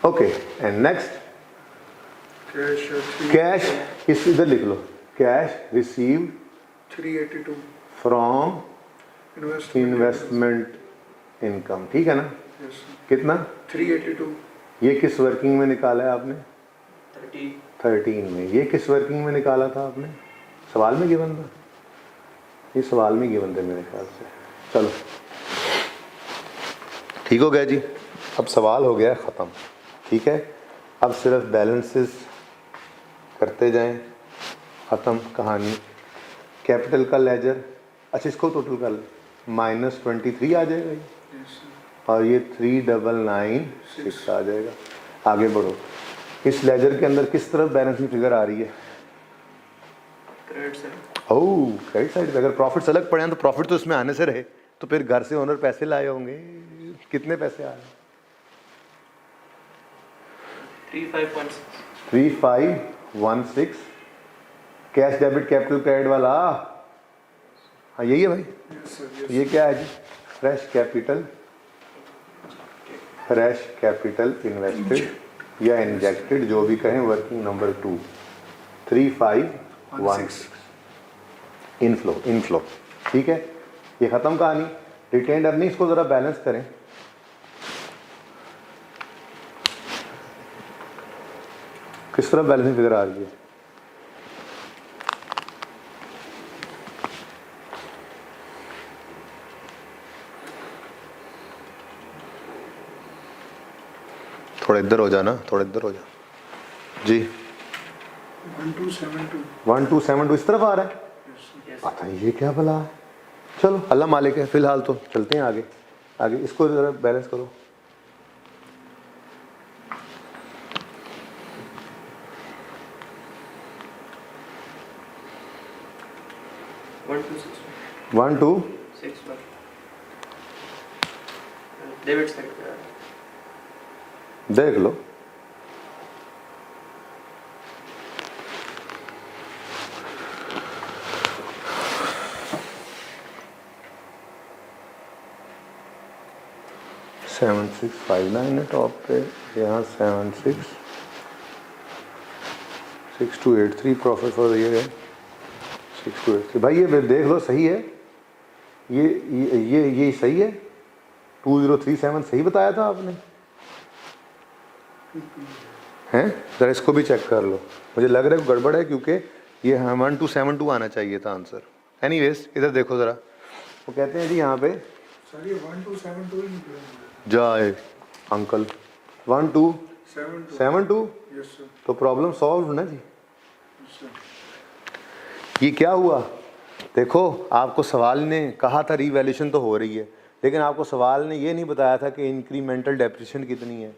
Okay. And next Cash. Cash, इस इधर लिख लो, cash received 382. From Investment. Investment income, ठीक है ना। Yes, sir. कितना, 382. ये किस वर्किंग में निकाला है आपने, 30. 13 में। ये किस वर्किंग में निकाला था आपने, सवाल में गिवन था, ये सवाल में गिवन थे मेरे ख्याल से। चलो ठीक हो गया जी, अब सवाल हो गया ख़त्म, ठीक है। अब सिर्फ बैलेंसेस करते जाएं, ख़त्म कहानी। कैपिटल का लेजर, अच्छा इसको टोटल कर ले, -23 आ जाएगा ये, Yes, sir. और ये 3996 आ जाएगा। आगे बढ़ो, इस लेजर के अंदर किस तरफ बैलेंस की फिगर आ रही है, Credit side. ओह क्रेडिट साइड पे। अगर प्रॉफिट्स अलग पड़े हैं तो प्रॉफिट तो इसमें आने से रहे, तो फिर घर से ओनर पैसे लाए होंगे, कितने पैसे आ रहे हैं, 35.6. 3516 कैश डेबिट कैपिटल क्रेडिट वाला, हाँ यही है भाई। Yes, sir. Yes. ये क्या है जी, फ्रेश कैपिटल इन्वेस्टेड या इंजेक्टेड, जो भी कहें, वर्किंग नंबर 2 3516 इनफ्लो, ठीक है। ये खत्म कहानी। रिटेन्ड अर्निंग्स को जरा बैलेंस करें, किस तरह बैलेंसिंग फिगर आ रही है, थोड़ा इधर हो जाना, थोड़ा इधर हो जा जी। 1272. 1272 इस तरफ आ रहा है, Yes, sir. Yes. पता नहीं ये क्या भला है। चलो अल्लाह मालिक है, फिलहाल तो चलते हैं आगे। इसको जरा बैलेंस करो, One two six 1 2 6 1. Debit side. देख लो, 7659 है टॉप पे, यहाँ 6283 प्रॉफिट फॉर द ईयर है 6283। भाई ये देख लो सही है, ये सही है, 2037 सही बताया था आपने हैं? ज़रा इसको भी चेक कर लो, मुझे लग रहा है गड़बड़ है क्योंकि ये 1272 आना चाहिए था आंसर। एनीवेज इधर देखो ज़रा, वो कहते हैं जी यहाँ पे सर ये 1272 ही निकला है। जाए अंकल 1272, यस सर। तो प्रॉब्लम सॉल्व ना जी। Yes sir. ये क्या हुआ, देखो आपको सवाल ने कहा था रीवैल्यूएशन तो हो रही है, लेकिन आपको सवाल ने ये नहीं बताया था कि इंक्रीमेंटल डेप्रिसिएशन कितनी है।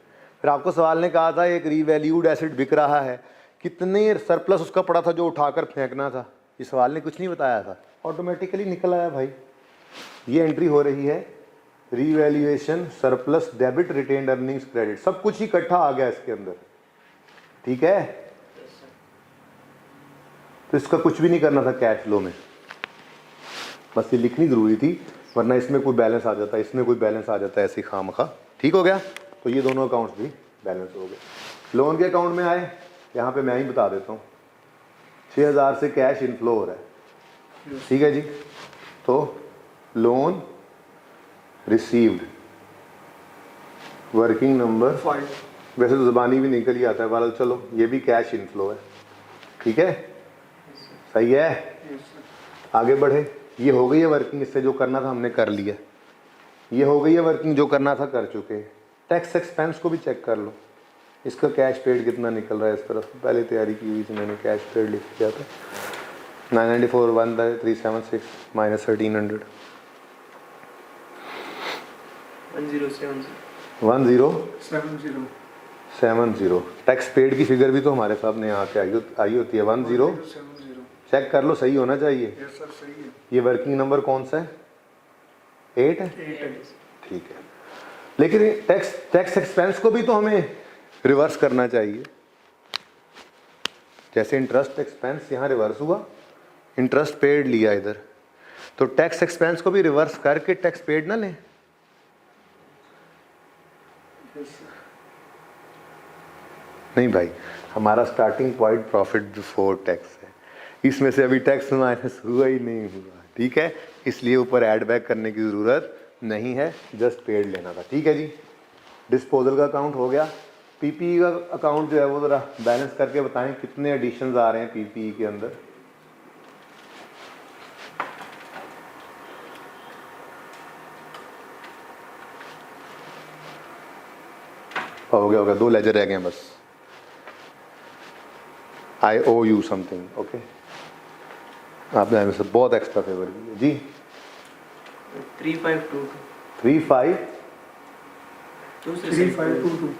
फिर आपको सवाल ने कहा था एक रीवैल्यूड एसेट बिक रहा है, कितने सरप्लस उसका पड़ा था जो उठाकर फेंकना था, ये सवाल ने कुछ नहीं बताया था, ऑटोमेटिकली निकल आया भाई। ये एंट्री हो रही है revaluation surplus debit retained earnings credit, सब कुछ ही इकट्ठा आ गया इसके अंदर, ठीक है। तो इसका कुछ भी नहीं करना था कैश फ्लो में, बस ये लिखनी ज़रूरी थी, वरना इसमें कोई बैलेंस आ जाता है, इसमें कोई बैलेंस आ जाता है ऐसी खामखा। ठीक हो गया, तो ये दोनों अकाउंट्स भी बैलेंस हो गए। लोन के अकाउंट में आए, यहाँ पे मैं ही बता देता हूँ, 6000 से कैश इनफ्लो हो रहा है, ठीक है जी। तो लोन रिसीव्ड वर्किंग नंबर 5। वैसे तो ज़बानी भी निकल ही आता है वाला, चलो ये भी कैश इनफ्लो है, ठीक है, सही है। Yes sir. आगे बढ़े, ये हो गई है वर्किंग, इससे जो करना था हमने कर लिया, ये हो गई है वर्किंग, जो करना था कर चुके। टैक्स एक्सपेंस को भी चेक कर लो, इसका कैश पेड कितना निकल रहा है, इस तरफ पहले तैयारी की हुई थी मैंने, कैश पेड लिख दिया था 994 1376 माइनस 1300 1070 टैक्स पेड की फिगर भी तो हमारे सामने यहाँ पे आई होती है 10। 70। चेक कर लो, सही होना चाहिए। यस सर सही है। ये वर्किंग नंबर कौन सा है, 8 है, 8 है। ठीक है। लेकिन टैक्स एक्सपेंस को भी तो हमें रिवर्स करना चाहिए, जैसे इंटरेस्ट एक्सपेंस यहाँ रिवर्स हुआ, इंटरेस्ट पेड लिया इधर, तो टैक्स एक्सपेंस को भी रिवर्स करके टैक्स पेड ना लें। Yes sir. नहीं भाई, हमारा starting point profit before tax है, इसमें से अभी टैक्स माइनस हुआ ही नहीं हुआ, ठीक है, इसलिए ऊपर ऐड बैक करने की ज़रूरत नहीं है, जस्ट पेड लेना था, ठीक है जी। डिस्पोजल का अकाउंट हो गया। पीपीई का अकाउंट जो है वो ज़रा बैलेंस करके बताएं कितने एडिशंस आ रहे हैं पीपीई के अंदर। हो गया, 2 लेजर रह गए हैं बस। आई ओ यू समथिंग, ओके, आपने हमें से बहुत एक्स्ट्रा फेवर किया जी। 3522 3522।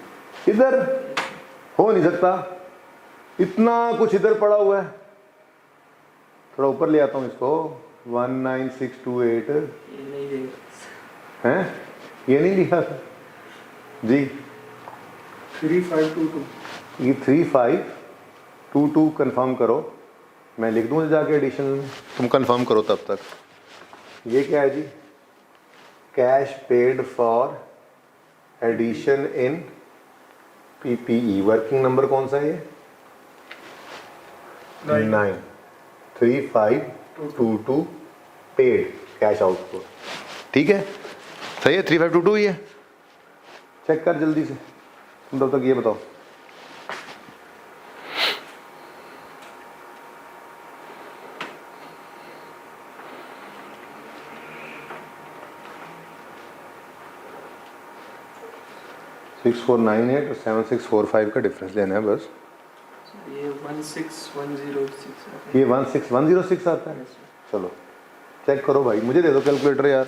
इधर हो नहीं सकता, इतना कुछ इधर पड़ा हुआ है, थोड़ा ऊपर ले आता हूँ इसको, 19628 ये नहीं देगा हैं, ये नहीं लिखा था जी। 3522। ये 3522 कंफर्म करो, मैं लिख दूँ जाके एडिशन में, तुम कंफर्म करो तब तक। ये क्या है जी, cash paid for addition in PPE, working number कौन सा है ये, 93522 पेड कैश आउटपुट, ठीक है, सही है, 3522 ही है। चेक कर जल्दी से, तुम तब तक ये बताओ। सिक्स 498 और 7645 का डिफरेंस लेना है बस। ये 16106 ये 16106 आता है, चलो चेक करो भाई, मुझे दे दो कैलकुलेटर यार,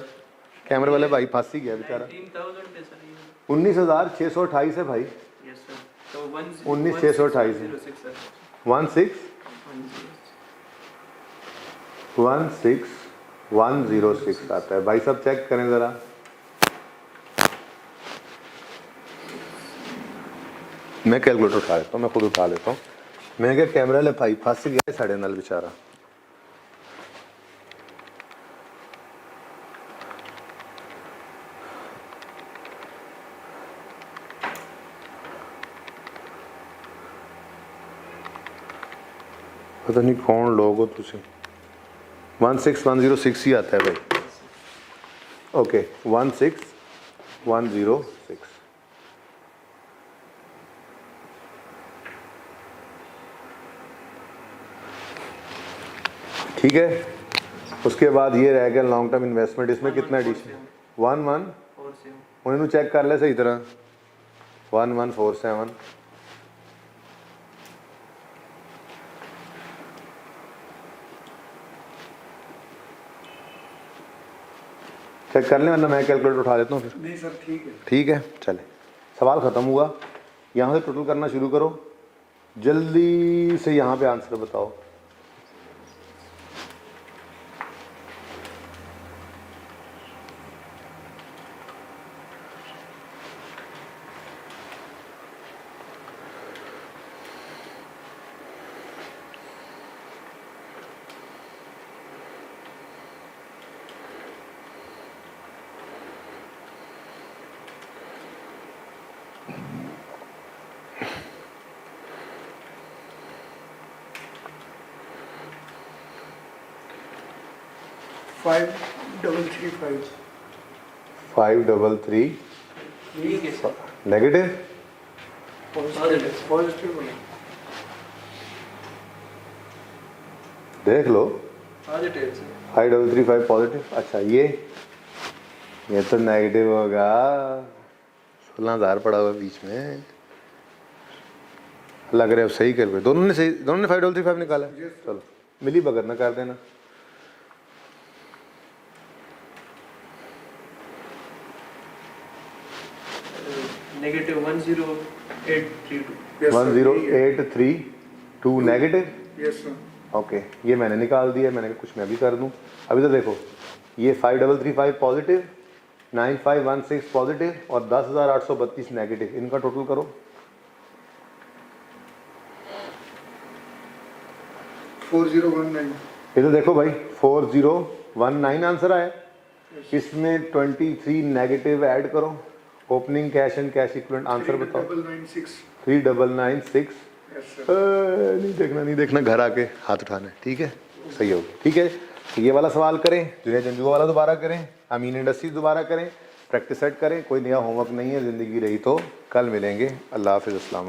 कैमरे वाले भाई फंस ही गया बेचारा। 19000 पे सर ये 19628 है भाई, यस सर, तो 19628 है। 16106 आता है भाई, सब चेक करें ज़रा। मैं कैलकुलेटर उठा लेता हूँ, मैं खुद उठा लेता हूँ, मैं क्या कैमरा वाले भाई फंस गया साढ़े नाल बेचारा। पता नहीं कौन लोग हो तुम। 16106 ही आता है भाई। ओके 16106। ठीक है, उसके बाद ये रह गया लॉन्ग टर्म इन्वेस्टमेंट। इसमें कितना एडिशन? 11 और सेम उन्हें चेक कर ले सही तरह। 1147 चेक कर ले, वरना मैं कैलकुलेटर उठा लेता हूँ फिर। नहीं सर ठीक है। ठीक है चले, सवाल ख़त्म हुआ। यहाँ से टोटल करना शुरू करो, जल्दी से यहाँ पे आंसर बताओ। फाइव डबल थ्री फाइव 533 ठीक है सर। नेगेटिव। पॉजिटिव बोला। देख लो, पॉजिटिव सर। 5335 पॉजिटिव। अच्छा ये तो नेगेटिव होगा। 16,000 पड़ा हुआ बीच में, लग रहा है अब सही कर गए। दोनों ने सही, दोनों ने 5335 निकाला। चलो मिली भगत ना कर देना। Negative 10832। 10832 negative. Yes sir. Okay ये मैंने निकाल दिया, मैंने कहा कुछ मैं भी कर दूं। अभी तो देखो, ये 5335 पॉजिटिव, 9516 पॉजिटिव और 10,832 नेगेटिव। इनका टोटल करो। 4019। ये तो देखो भाई 4019 आंसर आया। इसमें 23 नेगेटिव ऐड करो। Opening cash and cash equivalent answer बताओ। 3996। 3996। Yes sir. नहीं देखना, घर आके हाथ उठाना है। ठीक है सही होगा। ठीक है, ये वाला सवाल करें, जुनेद जंजुआ वाला दोबारा करें, अमीन इंडस्ट्रीज दोबारा करें, प्रैक्टिस सेट करें। कोई नया होमवर्क नहीं है, ज़िंदगी रही तो। कल मिलेंगे। अल्लाह हाफ़िज़। अस्सलाम।